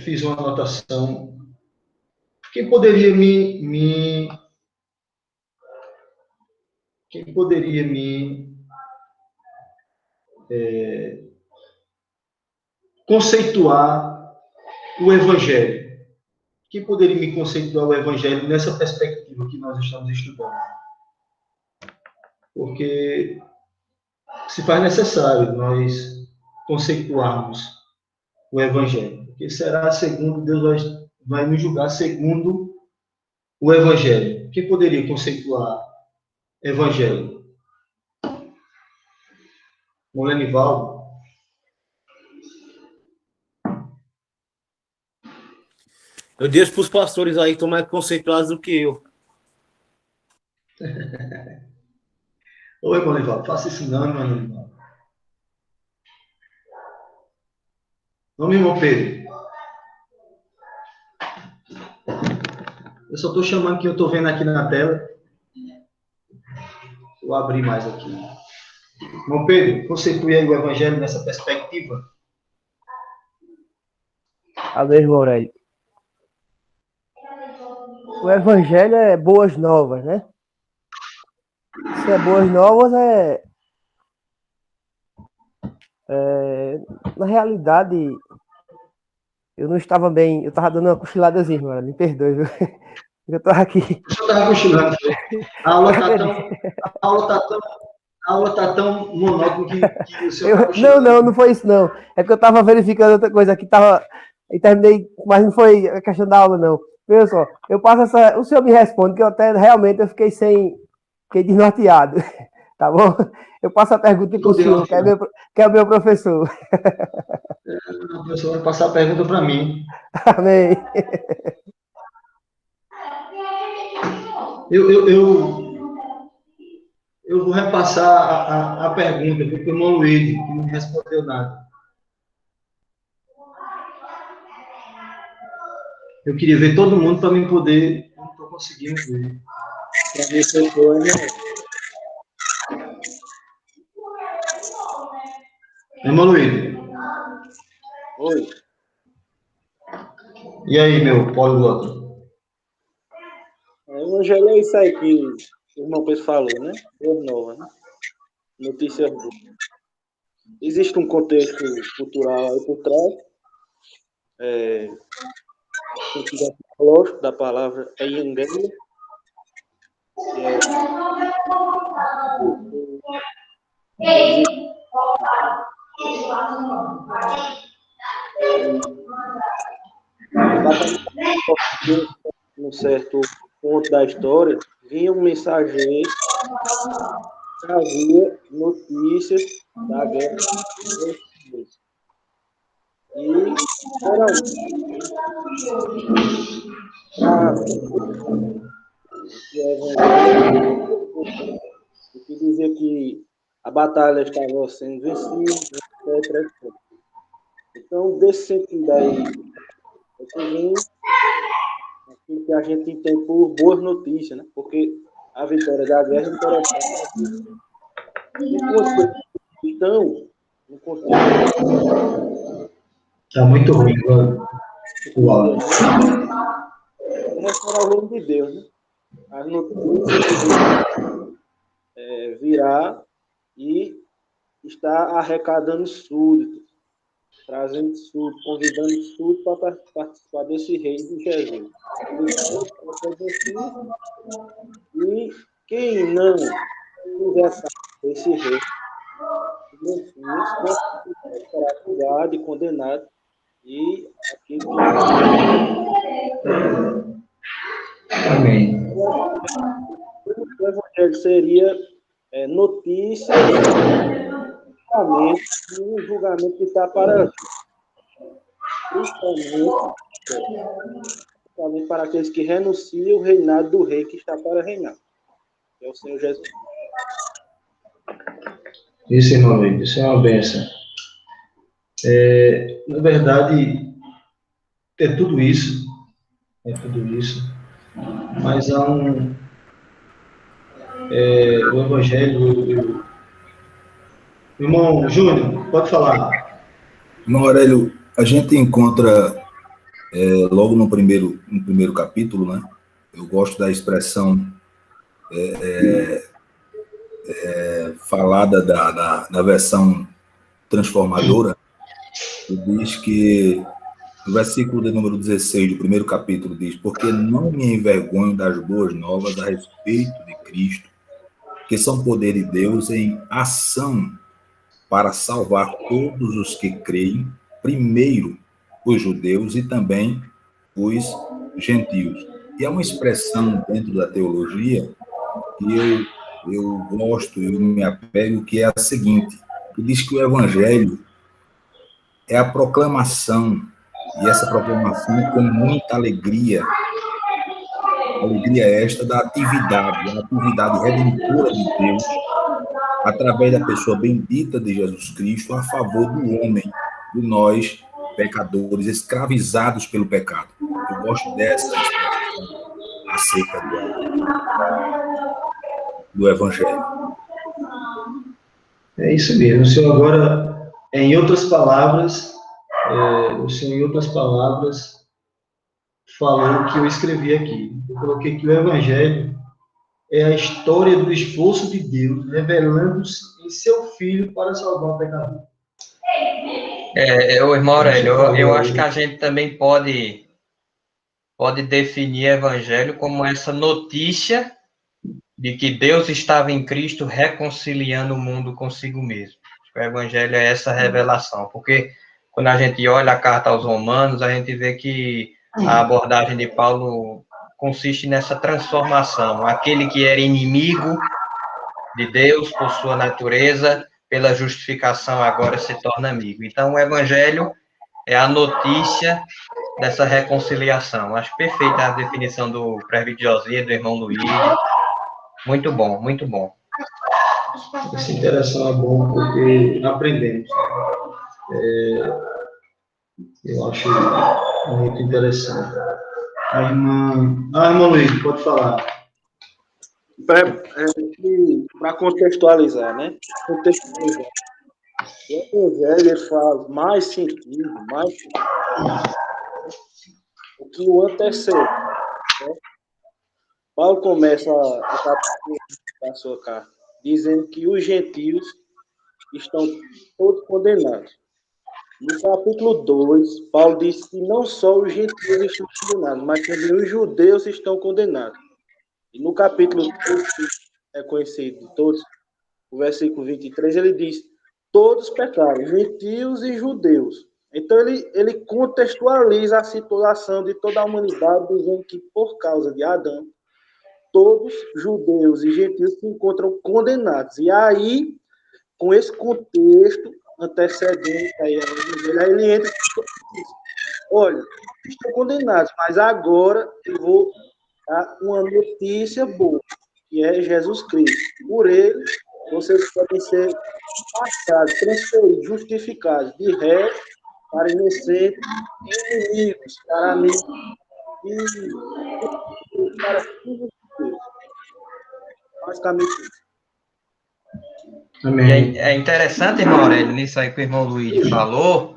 fiz uma anotação. Quem poderia me conceituar o Evangelho? Quem poderia me conceituar o Evangelho nessa perspectiva que nós estamos estudando? Porque se faz necessário nós conceituarmos o Evangelho. Porque será segundo, Deus vai nos julgar segundo o Evangelho. Quem poderia conceituar Evangelho? Molenivaldo? Eu deixo para os pastores aí que estão mais conceituados do que eu. Oi, Molenivaldo, faça isso não, Molenivaldo. Não, meu irmão Pedro. Eu só estou chamando que eu estou vendo aqui na tela. Vou abrir mais aqui. Irmão Pedro, conceitue aí o Evangelho nessa perspectiva. Amém, irmão Aurélio. O Evangelho é boas novas, né? Se é boas novas, na realidade, eu não estava bem, eu estava dando uma cochiladazinha, mano, me perdoe, viu? Eu tô aqui. Eu estava cochilando. A aula tá tão monótona que o senhor está cochilando. Não foi isso, não. É que eu tava verificando outra coisa aqui, e terminei, mas não foi a questão da aula, não. Veja só, eu passo essa. O senhor me responde, que eu até realmente eu fiquei desnorteado. Tá bom? Eu passo a pergunta para o senhor, que é o meu professor. O professor vai passar a pergunta para mim. Amém. Eu vou repassar a pergunta para o irmão Luiz, que não respondeu nada. Eu queria ver todo mundo para mim poder. Eu não estou conseguindo ver. Irmão Luiz. Oi. E aí, meu poliglota? O evangelho é isso aí que o irmão Pedro falou, né? Boa nova, né? Notícias boas. Existe um contexto cultural aí por trás. O sentido lógico da palavra é evangelho. Num certo ponto da história, vinha um mensageiro que trazia notícias da guerra. E era que dizia que a batalha estava sendo vencida, etc. Então, desse sentido aí, aquilo que a gente entende por boas notícias, né? Porque a vitória da guerra é interessante. Então, no contexto. Está muito ruim, agora. O áudio. Mostrar o reino de Deus, né? As notícias virar e está arrecadando súditos, trazendo súditos, convidando súditos para participar desse reino de Jesus. E quem não quiser esse reino, será julgado e condenado. E aqui Amém. O evangelho seria notícia do julgamento que está para principalmente para aqueles que renunciam o reinado do rei que está para reinar, que é o Senhor Jesus. Isso, irmão Luiz, isso é uma bênção. Na verdade, é tudo isso, mas há o Evangelho. Irmão Júnior, pode falar. Irmão Aurélio, a gente encontra logo no primeiro capítulo, né? Eu gosto da expressão falada da versão transformadora, que diz que, no versículo de número 16 do primeiro capítulo, diz: porque não me envergonho das boas novas a respeito de Cristo, que são poder de Deus em ação para salvar todos os que creem, primeiro os judeus e também os gentios. E é uma expressão dentro da teologia que eu gosto, eu me apego, que é a seguinte, que diz que o evangelho é a proclamação, e essa proclamação com muita alegria esta da atividade, a atividade redentora de Deus, através da pessoa bendita de Jesus Cristo, a favor do homem, de nós, pecadores, escravizados pelo pecado. Eu gosto dessa expressão acerca do Evangelho. É isso mesmo. O senhor agora, em outras palavras, falou o que eu escrevi aqui. Eu coloquei que o Evangelho é a história do esforço de Deus, revelando-se em seu Filho para salvar o pecador. Irmão Aurélio, eu acho que a gente também pode pode definir evangelho como essa notícia de que Deus estava em Cristo reconciliando o mundo consigo mesmo. O evangelho é essa revelação, porque quando a gente olha a carta aos Romanos, a gente vê que a abordagem de Paulo consiste nessa transformação. Aquele que era inimigo de Deus por sua natureza, pela justificação agora se torna amigo. Então, o evangelho é a notícia dessa reconciliação. Acho perfeita a definição do presbítero Josias, do irmão Luiz. Muito bom, muito bom. Essa interação é bom porque aprendemos. Eu acho muito interessante. A irmã Luiz, pode falar. Para contextualizar, né? Contextualizar. O evangelho faz mais sentido, o que o antecede. Né? Paulo começa a capítulo da sua carta dizendo que os gentios estão todos condenados. No capítulo 2, Paulo diz que não só os gentios estão condenados, mas também os judeus estão condenados. E no capítulo 3, que é conhecido de todos, o versículo 23, ele diz: todos pecaram, gentios e judeus. Então, ele contextualiza a situação de toda a humanidade, dizendo que, por causa de Adão, todos, judeus e gentios, se encontram condenados. E aí, com esse contexto antecedente, aí ele entra e diz: olha, estão condenados, mas agora eu vou dar uma notícia boa, que é Jesus Cristo. Por ele, vocês podem ser passados, transferidos, justificados de ré para inocentes, inimigos para mim e para todos os Deus. Basicamente isso. Amém. É interessante, irmão Aurélio, nisso aí que o irmão Luiz falou,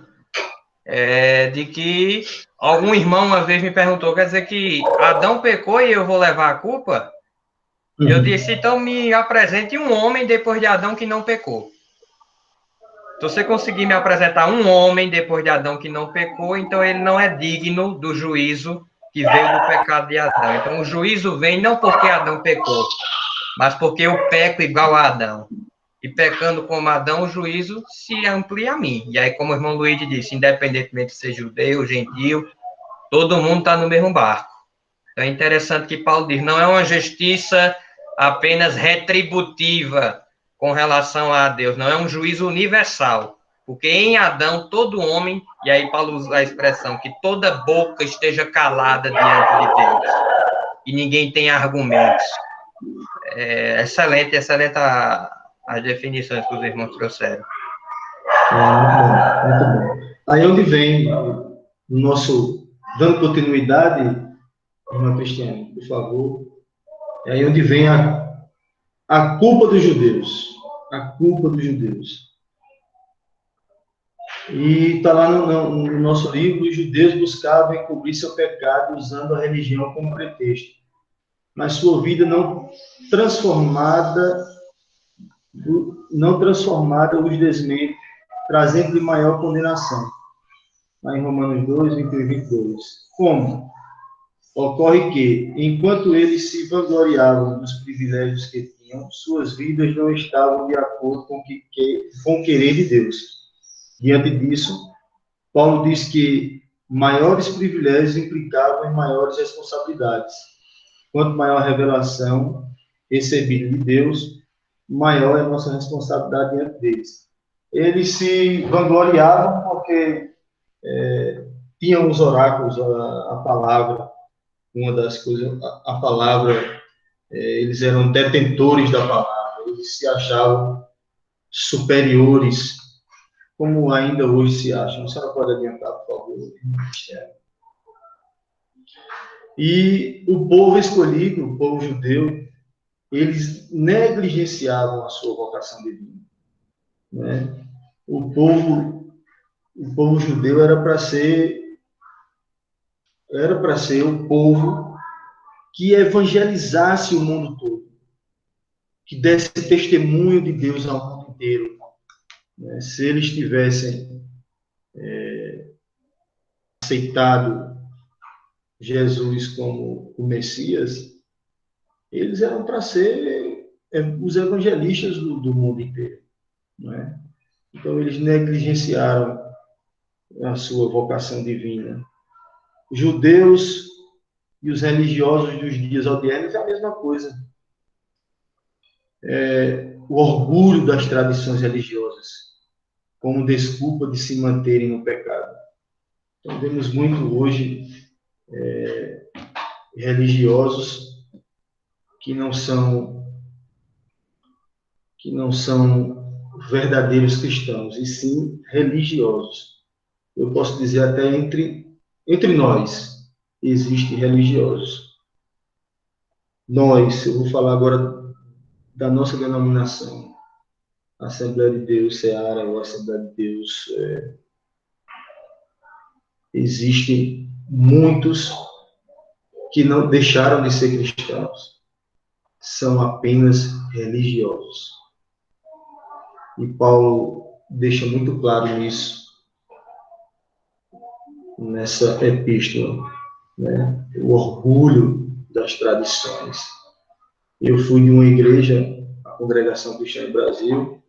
de que algum irmão uma vez me perguntou, quer dizer que Adão pecou e eu vou levar a culpa? Eu disse, então me apresente um homem depois de Adão que não pecou. Se você conseguir me apresentar um homem depois de Adão que não pecou, então ele não é digno do juízo que veio do pecado de Adão. Então o juízo vem não porque Adão pecou, mas porque eu peco igual a Adão. E pecando como Adão, o juízo se amplia a mim. E aí, como o irmão Luiz disse, independentemente de ser judeu, gentil, todo mundo está no mesmo barco. Então é interessante que Paulo diz, não é uma justiça apenas retributiva com relação a Deus, não é um juízo universal. Porque em Adão, todo homem, e aí Paulo usa a expressão, que toda boca esteja calada diante de Deus. E ninguém tem argumentos. Excelente as definições que os irmãos trouxeram. Muito bom. Aí onde vem o nosso, dando continuidade, irmã Cristiane, por favor, é aí onde vem a culpa dos judeus. A culpa dos judeus. E está lá no nosso livro, os judeus buscavam encobrir seu pecado usando a religião como pretexto. Mas sua vida não transformada os desmente, trazendo-lhe maior condenação. Lá em Romanos 2, 21 e 22. Como? Ocorre que, enquanto eles se vangloriavam dos privilégios que tinham, suas vidas não estavam de acordo com o querer de Deus. Diante disso, Paulo diz que maiores privilégios implicavam em maiores responsabilidades. Quanto maior a revelação recebida de Deus, maior é a nossa responsabilidade diante deles. Eles se vangloriavam porque tinham os oráculos, a palavra, uma das coisas, a palavra, eles eram detentores da palavra, eles se achavam superiores, como ainda hoje se acham. A senhora pode adiantar, por favor? E o povo escolhido, o povo judeu, eles negligenciavam a sua vocação divina. Né? O povo judeu era para ser o povo que evangelizasse o mundo todo, que desse testemunho de Deus ao mundo inteiro. Né? Se eles tivessem aceitado Jesus como o Messias, eles eram para ser os evangelistas do mundo inteiro, não é? Então, eles negligenciaram a sua vocação divina. Judeus e os religiosos dos dias odiernos é a mesma coisa. O orgulho das tradições religiosas, como desculpa de se manterem no pecado. Então, vemos muito hoje religiosos que não são verdadeiros cristãos, e sim religiosos. Eu posso dizer até entre nós existem religiosos. Eu vou falar agora da nossa denominação, Assembleia de Deus, Seara, ou Assembleia de Deus. Existem muitos que não deixaram de ser cristãos, são apenas religiosos. E Paulo deixa muito claro isso nessa epístola, né? O orgulho das tradições. Eu fui de uma igreja, a Congregação Cristã do Brasil,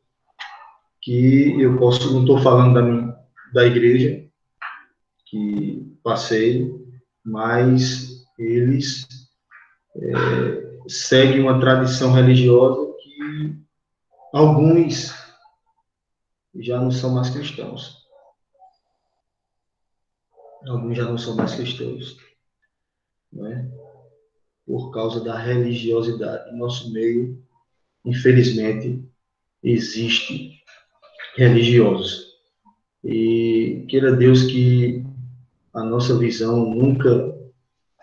que não estou falando da igreja que passei, mas eles seguem uma tradição religiosa que alguns já não são mais cristãos. Alguns já não são mais cristãos, né? Por causa da religiosidade. Em nosso meio, infelizmente, existe religiosos. E queira Deus que a nossa visão nunca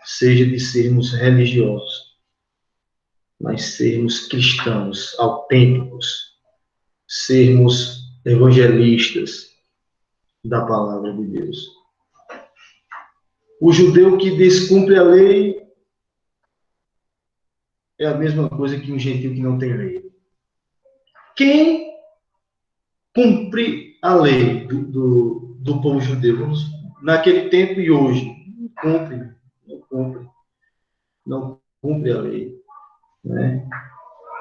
seja de sermos religiosos, mas sermos cristãos autênticos, sermos evangelistas da palavra de Deus. O judeu que descumpre a lei é a mesma coisa que um gentil que não tem lei. Quem cumpre a lei do povo judeu naquele tempo e hoje? Não cumpre a lei, né?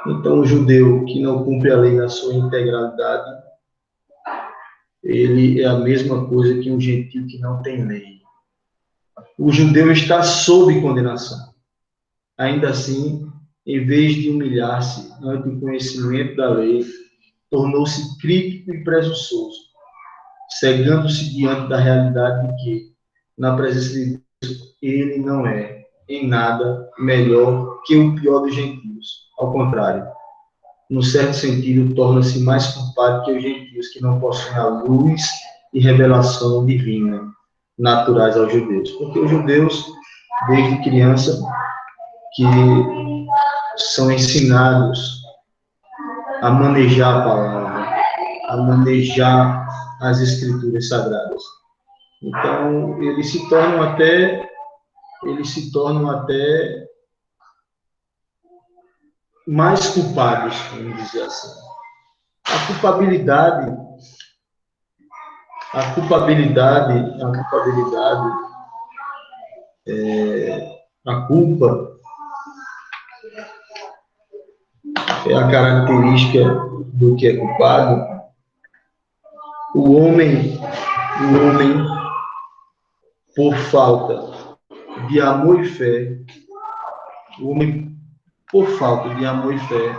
Então, o judeu que não cumpre a lei na sua integralidade, ele é a mesma coisa que um gentil que não tem lei. O judeu está sob condenação. Ainda assim, em vez de humilhar-se ante o conhecimento da lei, tornou-se crítico e presunçoso, cegando-se diante da realidade de que, na presença de Deus, ele não é, em nada, melhor que o pior dos gentios. Ao contrário, no certo sentido, torna-se mais culpado que os gentios que não possuem a luz e revelação divina naturais aos judeus. Porque os judeus, desde criança, que são ensinados a manejar a palavra, a manejar as escrituras sagradas. Então, eles se tornam até mais culpados, vamos dizer assim. A culpa é a característica do que é culpado. O homem, por falta de amor e fé,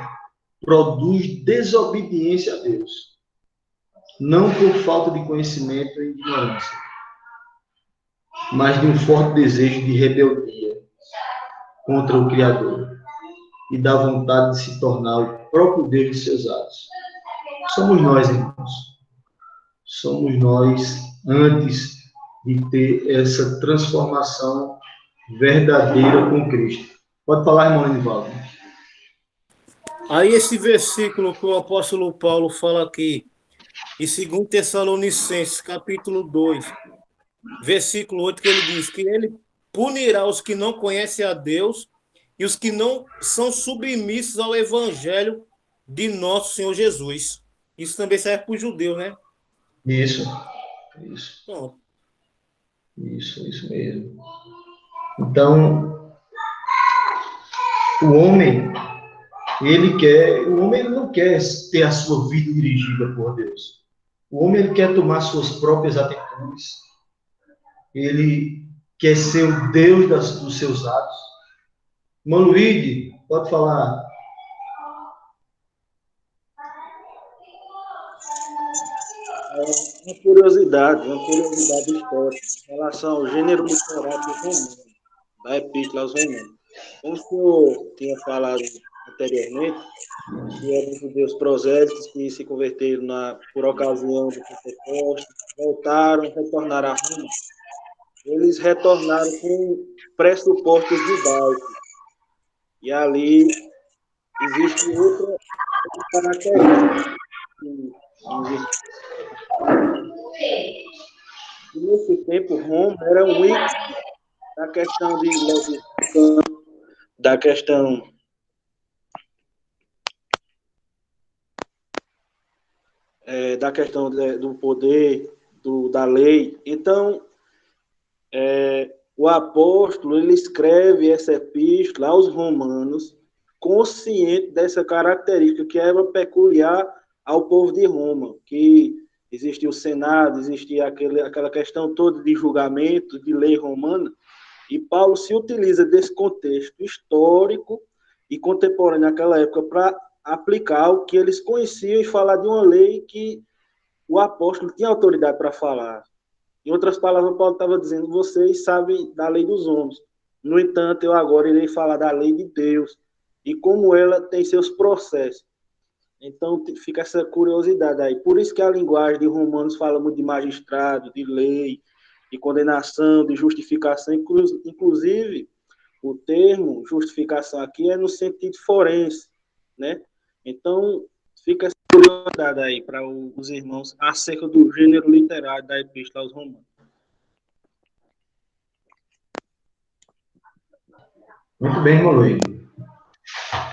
produz desobediência a Deus. Não por falta de conhecimento e ignorância, mas de um forte desejo de rebeldia contra o Criador e da vontade de se tornar o próprio Deus de seus atos. Somos nós, irmãos. Somos nós antes de ter essa transformação verdadeira com Cristo. Pode falar, irmão Anivaldo. Aí esse versículo que o apóstolo Paulo fala aqui, em 2 Tessalonicenses, capítulo 2, versículo 8, que ele diz que ele punirá os que não conhecem a Deus e os que não são submissos ao evangelho de nosso Senhor Jesus. Isso também serve para o judeu, né? Isso. Pronto. Isso mesmo. Então, o homem ele não quer ter a sua vida dirigida por Deus. O homem ele quer tomar suas próprias atitudes. Ele quer ser o Deus dos seus atos. Manuíde, pode falar. Uma curiosidade histórica em relação ao gênero literário do romano, da Epístola aos Romanos. Como o senhor tinha falado anteriormente, que eram judeus prosélitos que se converteram por ocasião do Pentecostes, voltaram, retornaram a Roma. Eles retornaram com pressupostos judaicos. E ali existe outra característica. E nesse tempo, Roma era um ícone da questão de legislação, da questão do poder, da lei. Então, o apóstolo ele escreve essa epístola aos romanos, consciente dessa característica que era peculiar ao povo de Roma, que existia o Senado, existia aquela questão toda de julgamento, de lei romana, e Paulo se utiliza desse contexto histórico e contemporâneo naquela época para aplicar o que eles conheciam e falar de uma lei que o apóstolo tinha autoridade para falar. Em outras palavras, Paulo estava dizendo, vocês sabem da lei dos homens. No entanto, eu agora irei falar da lei de Deus e como ela tem seus processos. Então, fica essa curiosidade aí. Por isso que a linguagem de Romanos fala muito de magistrado, de lei, de condenação, de justificação. Inclusive, o termo justificação aqui é no sentido forense, né? Então, fica essa curiosidade aí para os irmãos acerca do gênero literário da Epístola aos Romanos. Muito bem, Moluí.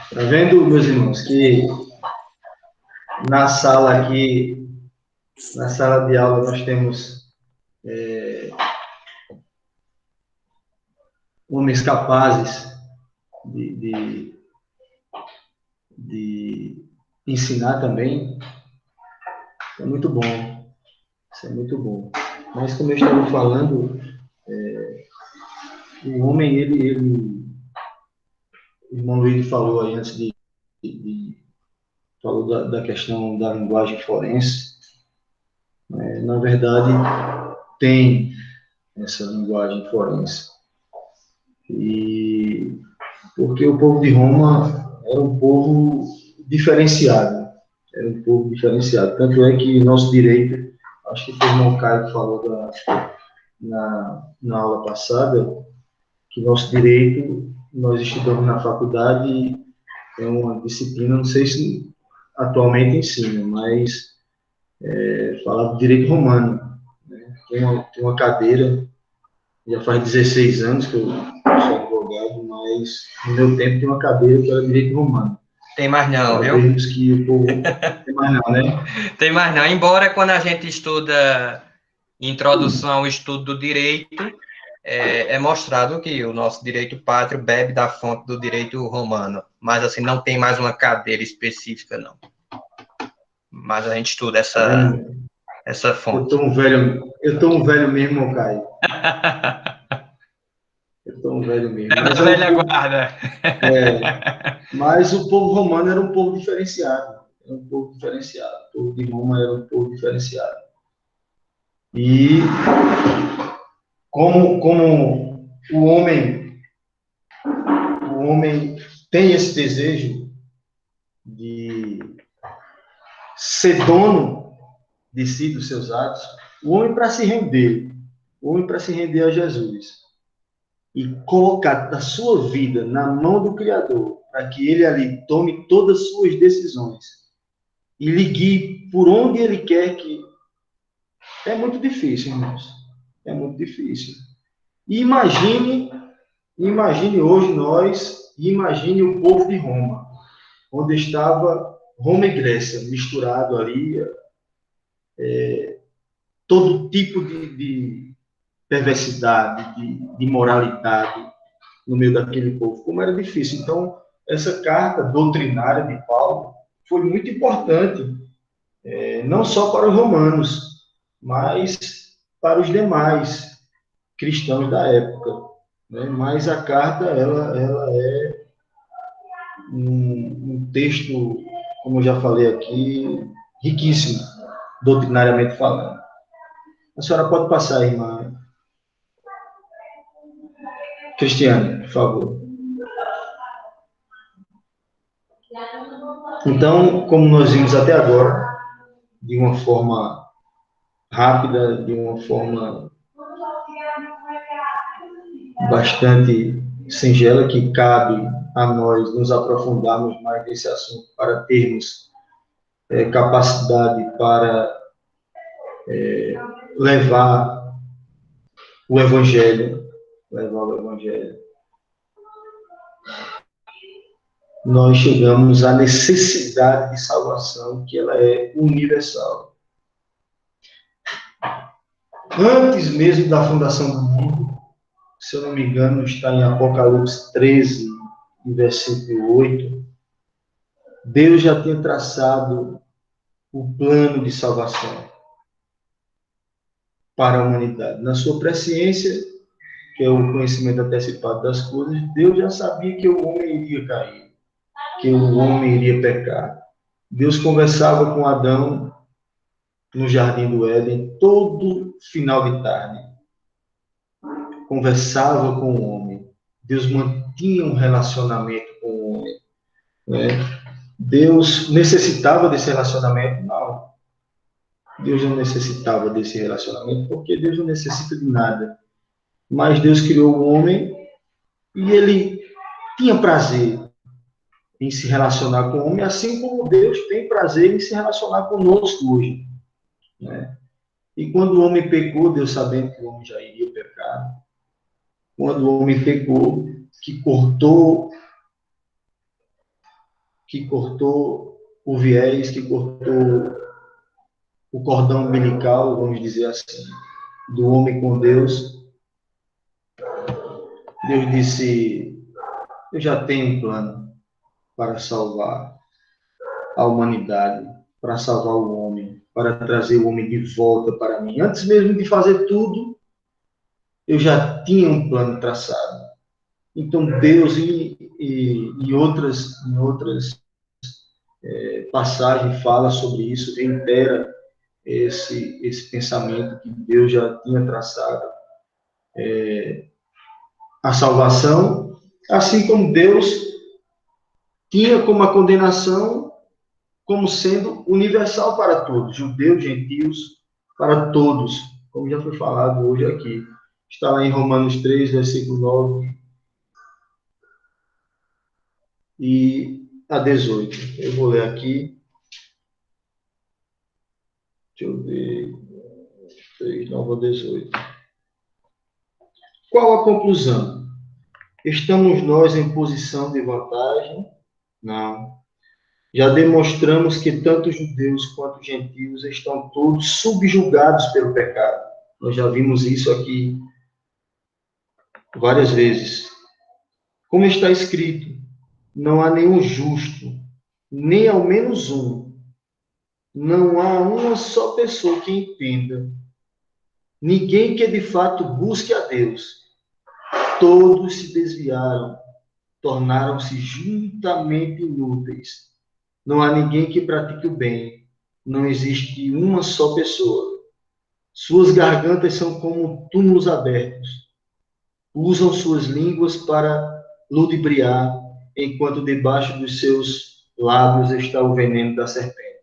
Está vendo, meus irmãos, que na sala aqui, na sala de aula, nós temos homens capazes de ensinar também. É muito bom. Isso é muito bom. Mas, como eu estava falando, o homem, o irmão Luiz falou aí antes falou da questão da linguagem forense. Na verdade, tem essa linguagem forense. E porque o povo de Roma era um povo diferenciado. Era um povo diferenciado. Tanto é que nosso direito, acho que foi o irmão Caio que falou na aula passada, que nosso direito, nós estudamos na faculdade, é uma disciplina, não sei se atualmente ensina, mas fala do direito romano. Né? Tem uma cadeira, já faz 16 anos que eu sou advogado, mas no meu tempo tem uma cadeira que era direito romano. Tem mais não, viu? Vemos que o povo... Tem mais não, né? Tem mais não. Embora quando a gente estuda introdução ao estudo do direito, é mostrado que o nosso direito pátrio bebe da fonte do direito romano. Mas, assim, não tem mais uma cadeira específica, não. Mas a gente estuda essa fonte. Eu tô um velho mesmo, Caio. Eu tô um velho mesmo. Mas velha guarda. Mas o povo romano era um povo diferenciado. Era um povo diferenciado. O povo de Roma era um povo diferenciado. E como o homem tem esse desejo de ser dono de si, dos seus atos, o homem para se render a Jesus e colocar a sua vida na mão do Criador, para que ele ali tome todas as suas decisões e lhe guie por onde ele quer que... É muito difícil, irmãos. É muito difícil. E imagine hoje nós, imagine o povo de Roma, onde estava Roma e Grécia, misturado ali, todo tipo de perversidade, de imoralidade no meio daquele povo, como era difícil. Então, essa carta doutrinária de Paulo foi muito importante, não só para os romanos, mas para os demais cristãos da época, né? Mas a carta, ela é um texto, como eu já falei aqui, riquíssimo, doutrinariamente falando. A senhora pode passar, irmã Cristiane, por favor. Então, como nós vimos até agora, de uma forma rápida, de uma forma bastante singela, que cabe a nós nos aprofundarmos mais nesse assunto para termos capacidade para levar o Evangelho, nós chegamos à necessidade de salvação, que ela é universal. Antes mesmo da fundação do mundo, se eu não me engano, está em Apocalipse 13, versículo 8, Deus já tinha traçado o plano de salvação para a humanidade. Na sua presciência, que é o conhecimento antecipado das coisas, Deus já sabia que o homem iria cair, que o homem iria pecar. Deus conversava com Adão no Jardim do Éden todo final de tarde. Conversava com o homem. Deus mantinha um relacionamento com o homem, né? Deus necessitava desse relacionamento? Não. Deus não necessitava desse relacionamento, porque Deus não necessita de nada. Mas Deus criou o homem e ele tinha prazer em se relacionar com o homem, assim como Deus tem prazer em se relacionar conosco hoje, né? E quando o homem pecou, Deus sabendo que o homem já iria pecar, quando o homem pecou, que cortou o viés, que cortou o cordão umbilical, vamos dizer assim, do homem com Deus, Deus disse: eu já tenho um plano para salvar a humanidade, para salvar o homem, para trazer o homem de volta para mim. Antes mesmo de fazer tudo, eu já tinha um plano traçado. Então, Deus, em outras passagens, fala sobre isso, reitera esse pensamento que Deus já tinha traçado. A salvação, assim como Deus tinha como a condenação como sendo universal para todos, judeus, gentios, para todos, como já foi falado hoje aqui. Está lá em Romanos 3, versículo 9 e a 18. Eu vou ler aqui. Deixa eu ver. 3, 9 a 18. Qual a conclusão? Estamos nós em posição de vantagem? Não. Já demonstramos que tanto judeus quanto gentios estão todos subjugados pelo pecado. Nós já vimos isso aqui várias vezes. Como está escrito, não há nenhum justo, nem ao menos um. Não há uma só pessoa que entenda. Ninguém que de fato busque a Deus. Todos se desviaram, tornaram-se juntamente inúteis. Não há ninguém que pratique o bem. Não existe uma só pessoa. Suas gargantas são como túmulos abertos. Usam suas línguas para ludibriar, enquanto debaixo dos seus lábios está o veneno da serpente.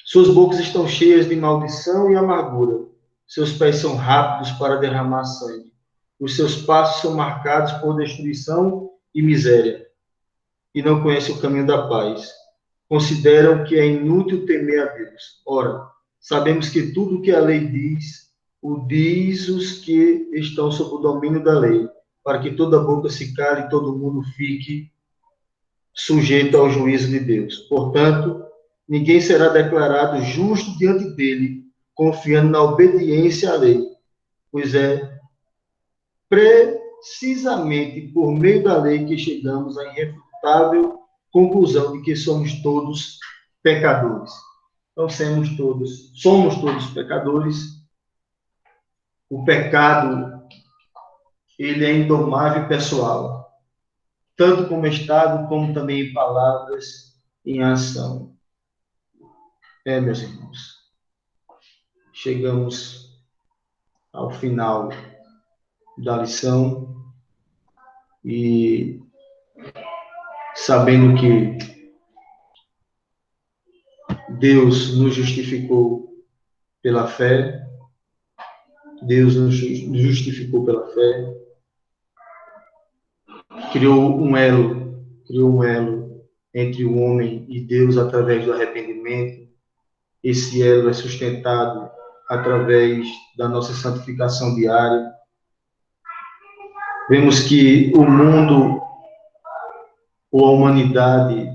Suas bocas estão cheias de maldição e amargura. Seus pés são rápidos para derramar sangue. Os seus passos são marcados por destruição e miséria. E não conhecem o caminho da paz. Consideram que é inútil temer a Deus. Ora, sabemos que tudo o que a lei diz, o diz os que estão sob o domínio da lei, para que toda boca se cale e todo mundo fique sujeito ao juízo de Deus. Portanto, ninguém será declarado justo diante dele, confiando na obediência à lei. pois é precisamente por meio da lei que chegamos à irrefutável conclusão de que somos todos pecadores. Então, somos todos pecadores. O pecado, ele é indomável e pessoal, tanto como estado, como também em palavras, em ação. Meus irmãos, chegamos ao final da lição e sabendo que Deus nos justificou pela fé, Deus nos justificou pela fé, criou um elo entre o homem e Deus através do arrependimento. Esse elo é sustentado através da nossa santificação diária. Vemos que o mundo, ou a humanidade,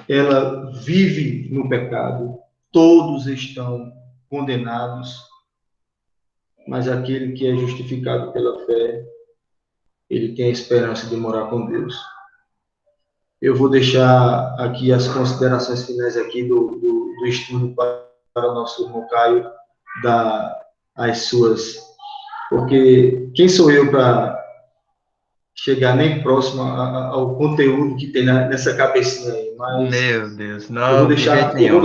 ela vive no pecado. Todos estão condenados, mas aquele que é justificado pela fé, ele tem a esperança de morar com Deus. Eu vou deixar aqui as considerações finais aqui do estudo para o nosso irmão Caio, dar as suas, porque quem sou eu para chegar nem próximo ao conteúdo que tem nessa cabecinha aí, mas Meu Deus, não, de jeito nenhum.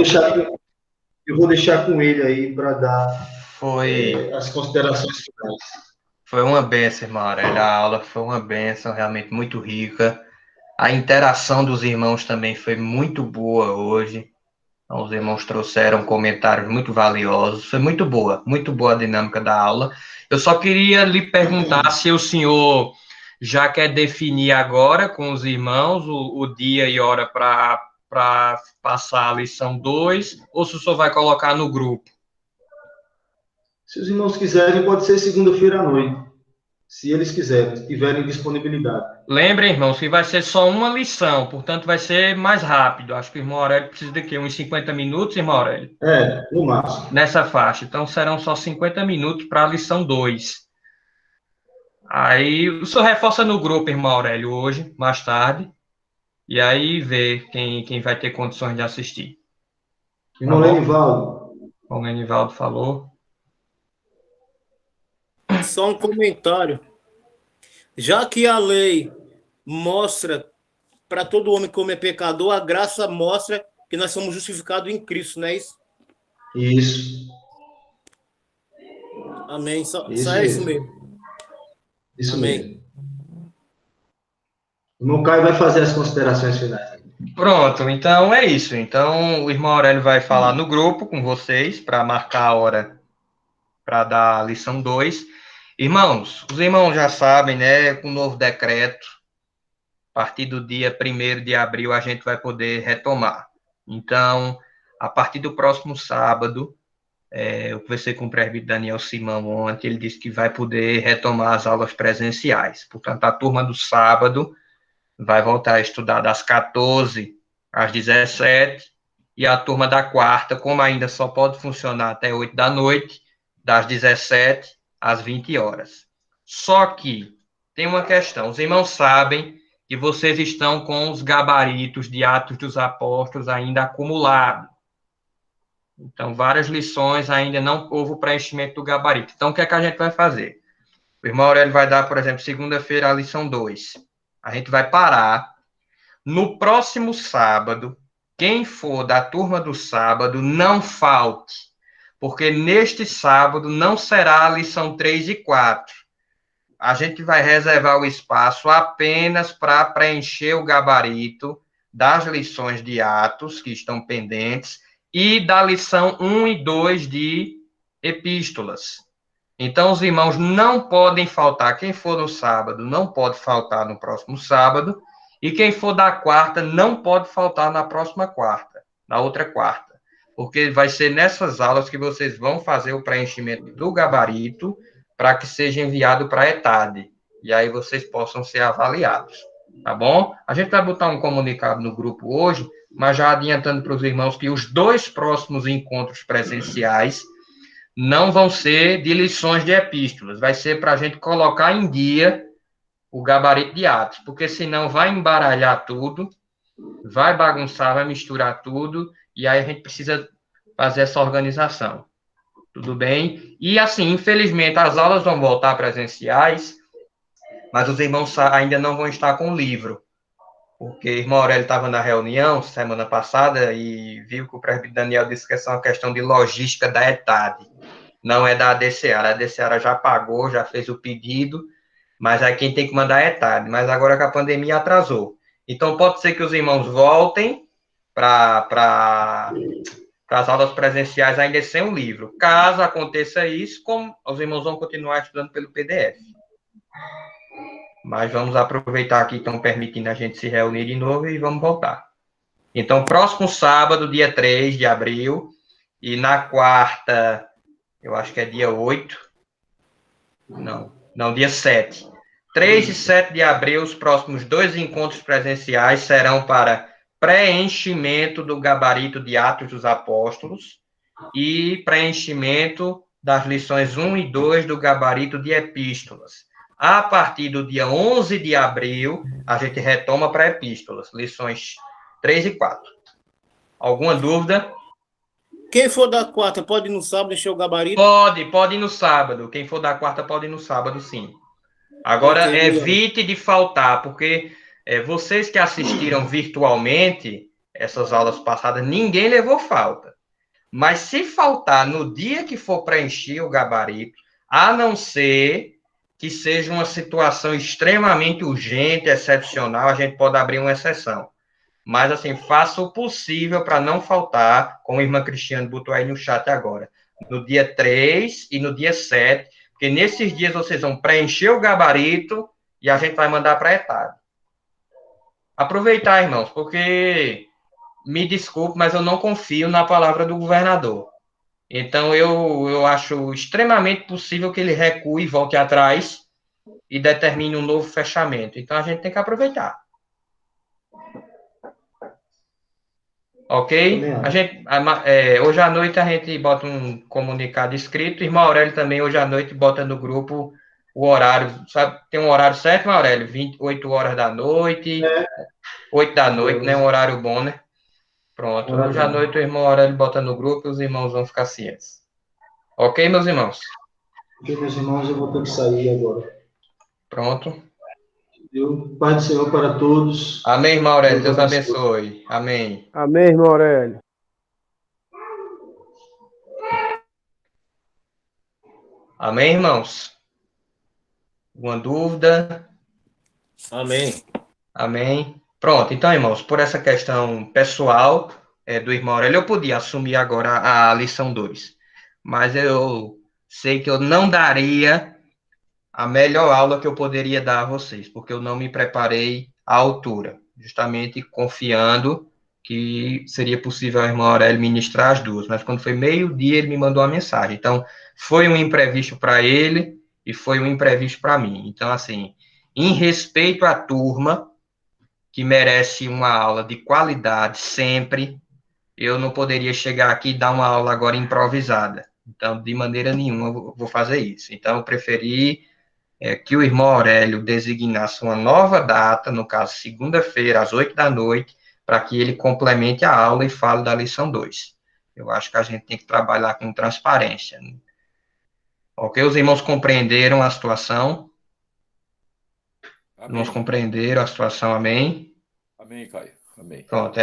Eu vou deixar com ele aí para dar Foi as considerações finais. Foi uma benção, irmão Aurélio. A aula foi uma benção, realmente muito rica. A interação dos irmãos também foi muito boa hoje. Então, os irmãos trouxeram comentários muito valiosos. Foi muito boa a dinâmica da aula. Eu só queria lhe perguntar se o senhor já quer definir agora com os irmãos o dia e hora para passar a lição 2, ou se o senhor vai colocar no grupo. Se os irmãos quiserem, pode ser segunda-feira à noite. Se eles quiserem, se tiverem disponibilidade. Lembrem, irmãos, que vai ser só uma lição, portanto vai ser mais rápido. Acho que o irmão Aurélio precisa de quê? Uns 50 minutos, irmão Aurélio? No máximo. Nessa faixa. Então serão só 50 minutos para a lição 2. Aí o senhor reforça no grupo, irmão Aurélio, hoje, mais tarde. E aí vê quem vai ter condições de assistir. Irmão Lenivaldo. Como o Lenivaldo falou. Só um comentário. Já que a lei mostra para todo homem como é pecador, a graça mostra que nós somos justificados em Cristo, não é isso? Isso. Amém. Só é isso mesmo. Isso Amém. mesmo. O irmão Caio vai fazer as considerações finais. Pronto, então é isso. Então o irmão Aurélio vai falar no grupo com vocês para marcar a hora para dar a lição 2. Irmãos, os irmãos já sabem, né, com o novo decreto, a partir do dia 1º de abril, a gente vai poder retomar. Então, a partir do próximo sábado, eu conversei com o presbítero Daniel Simão ontem, ele disse que vai poder retomar as aulas presenciais. Portanto, a turma do sábado vai voltar a estudar das 14 às 17, e a turma da quarta, como ainda só pode funcionar até 8 da noite, das 17 às 20 horas. Só que tem uma questão, os irmãos sabem que vocês estão com os gabaritos de Atos dos Apóstolos ainda acumulados. Então, várias lições ainda não houve o preenchimento do gabarito. Então, o que é que a gente vai fazer? O irmão Aurélio vai dar, por exemplo, segunda-feira a lição 2. A gente vai parar. No próximo sábado, quem for da turma do sábado, não falte, porque neste sábado não será a lição 3 e 4. A gente vai reservar o espaço apenas para preencher o gabarito das lições de Atos, que estão pendentes, e da lição 1 e 2 de Epístolas. Então, os irmãos não podem faltar. Quem for no sábado não pode faltar no próximo sábado, e quem for da quarta não pode faltar na próxima quarta, na outra quarta, porque vai ser nessas aulas que vocês vão fazer o preenchimento do gabarito para que seja enviado para a ETAD, e aí vocês possam ser avaliados, tá bom? A gente vai botar um comunicado no grupo hoje, mas já adiantando para os irmãos que os 2 próximos encontros presenciais não vão ser de lições de epístolas, vai ser para a gente colocar em dia o gabarito de Atos, porque senão vai embaralhar tudo, vai bagunçar, vai misturar tudo, e aí a gente precisa fazer essa organização. Tudo bem? E assim, infelizmente, as aulas vão voltar presenciais, mas os irmãos ainda não vão estar com o livro, porque o irmão Aurélio estava na reunião semana passada e viu que o presbítero Daniel disse que essa é uma questão de logística da ETAD, não é da ADCEAR. A ADCEAR já pagou, já fez o pedido, mas aí quem tem que mandar é a ETAD, mas agora que a pandemia atrasou. Então, pode ser que os irmãos voltem para as aulas presenciais ainda sem o livro. Caso aconteça isso, os irmãos vão continuar estudando pelo PDF. Mas vamos aproveitar que estão permitindo a gente se reunir de novo e vamos voltar. Então, próximo sábado, dia 3 de abril, e na quarta, eu acho que é dia 8, não, dia 7. 3 e 7 de abril, os próximos 2 encontros presenciais serão para preenchimento do gabarito de Atos dos Apóstolos e preenchimento das lições 1 e 2 do gabarito de Epístolas. A partir do dia 11 de abril, a gente retoma para Epístolas, lições 3 e 4. Alguma dúvida? Quem for da quarta pode ir no sábado encher o gabarito? Pode ir no sábado. Quem for da quarta pode ir no sábado, sim. Agora, Ok, evite de faltar, porque vocês que assistiram virtualmente essas aulas passadas, ninguém levou falta. Mas se faltar no dia que for preencher o gabarito, a não ser que seja uma situação extremamente urgente, excepcional, a gente pode abrir uma exceção. Mas, assim, faça o possível para não faltar, como a irmã Cristiane botou aí no chat agora, no dia 3 e no dia 7, porque nesses dias vocês vão preencher o gabarito e a gente vai mandar para a ETAD. Aproveitar, irmãos, porque, me desculpe, mas eu não confio na palavra do governador. Então, eu acho extremamente possível que ele recue e volte atrás e determine um novo fechamento. Então, a gente tem que aproveitar. Ok? Hoje à noite a gente bota um comunicado escrito. Irmão Aurélio também, hoje à noite, bota no grupo o horário. Sabe, tem um horário certo, irmão Aurélio? 28 horas da noite, 8 da noite, né? Um horário bom, né? Pronto. Hoje à noite o irmão Aurélio bota no grupo e os irmãos vão ficar cientes. Ok, meus irmãos? Ok, meus irmãos, eu vou ter que sair agora. Pronto. Pai do Senhor para todos. Amém, irmão Aurélio. Deus abençoe. Amém. Amém, irmão Aurélio. Amém, irmãos? Alguma dúvida? Amém. Amém. Pronto, então, irmãos, por essa questão pessoal do irmão Aurélio, eu podia assumir agora a lição 2, mas eu sei que eu não daria a melhor aula que eu poderia dar a vocês, porque eu não me preparei à altura, justamente confiando que seria possível ao irmão Aurélio ministrar as duas, mas quando foi meio-dia ele me mandou uma mensagem, então foi um imprevisto para ele e foi um imprevisto para mim, então assim, em respeito à turma, que merece uma aula de qualidade sempre, eu não poderia chegar aqui e dar uma aula agora improvisada. Então, de maneira nenhuma, eu vou fazer isso. Então, eu preferi que o irmão Aurélio designasse uma nova data, no caso, segunda-feira, às 8 da noite, para que ele complemente a aula e fale da lição 2. Eu acho que a gente tem que trabalhar com transparência. Ok? Os irmãos compreenderam a situação? Irmãos compreenderam a situação, amém? Amém, Caio. Amém. Pronto,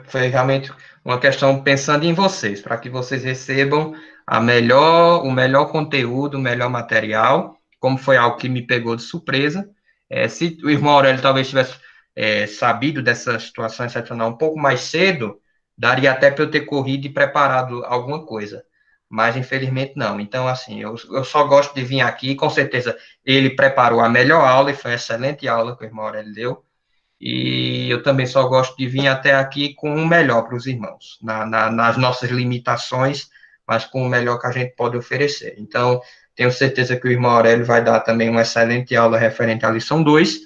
foi realmente uma questão pensando em vocês, para que vocês recebam o melhor conteúdo, o melhor material, como foi algo que me pegou de surpresa. Se o irmão Aurélio talvez tivesse sabido dessa situação excepcional um pouco mais cedo, daria até para eu ter corrido e preparado alguma coisa. Mas, infelizmente, não. Então, assim, eu só gosto de vir aqui, com certeza, ele preparou a melhor aula, e foi uma excelente aula que o irmão Aurélio deu, e eu também só gosto de vir até aqui com o melhor para os irmãos, nas nossas limitações, mas com o melhor que a gente pode oferecer. Então, tenho certeza que o irmão Aurélio vai dar também uma excelente aula referente à lição 2,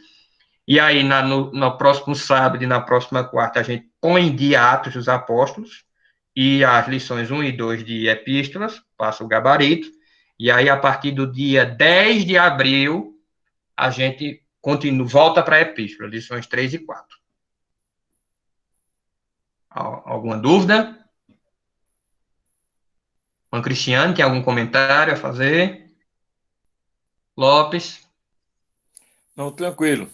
e aí, no próximo sábado e na próxima quarta, a gente põe em dia Atos dos Apóstolos, e as lições 1 e 2 de epístolas, passa o gabarito, e aí a partir do dia 10 de abril, a gente volta para a epístola, lições 3 e 4. Alguma dúvida? Juan Cristiano, tem algum comentário a fazer? Lopes? Não, tranquilo.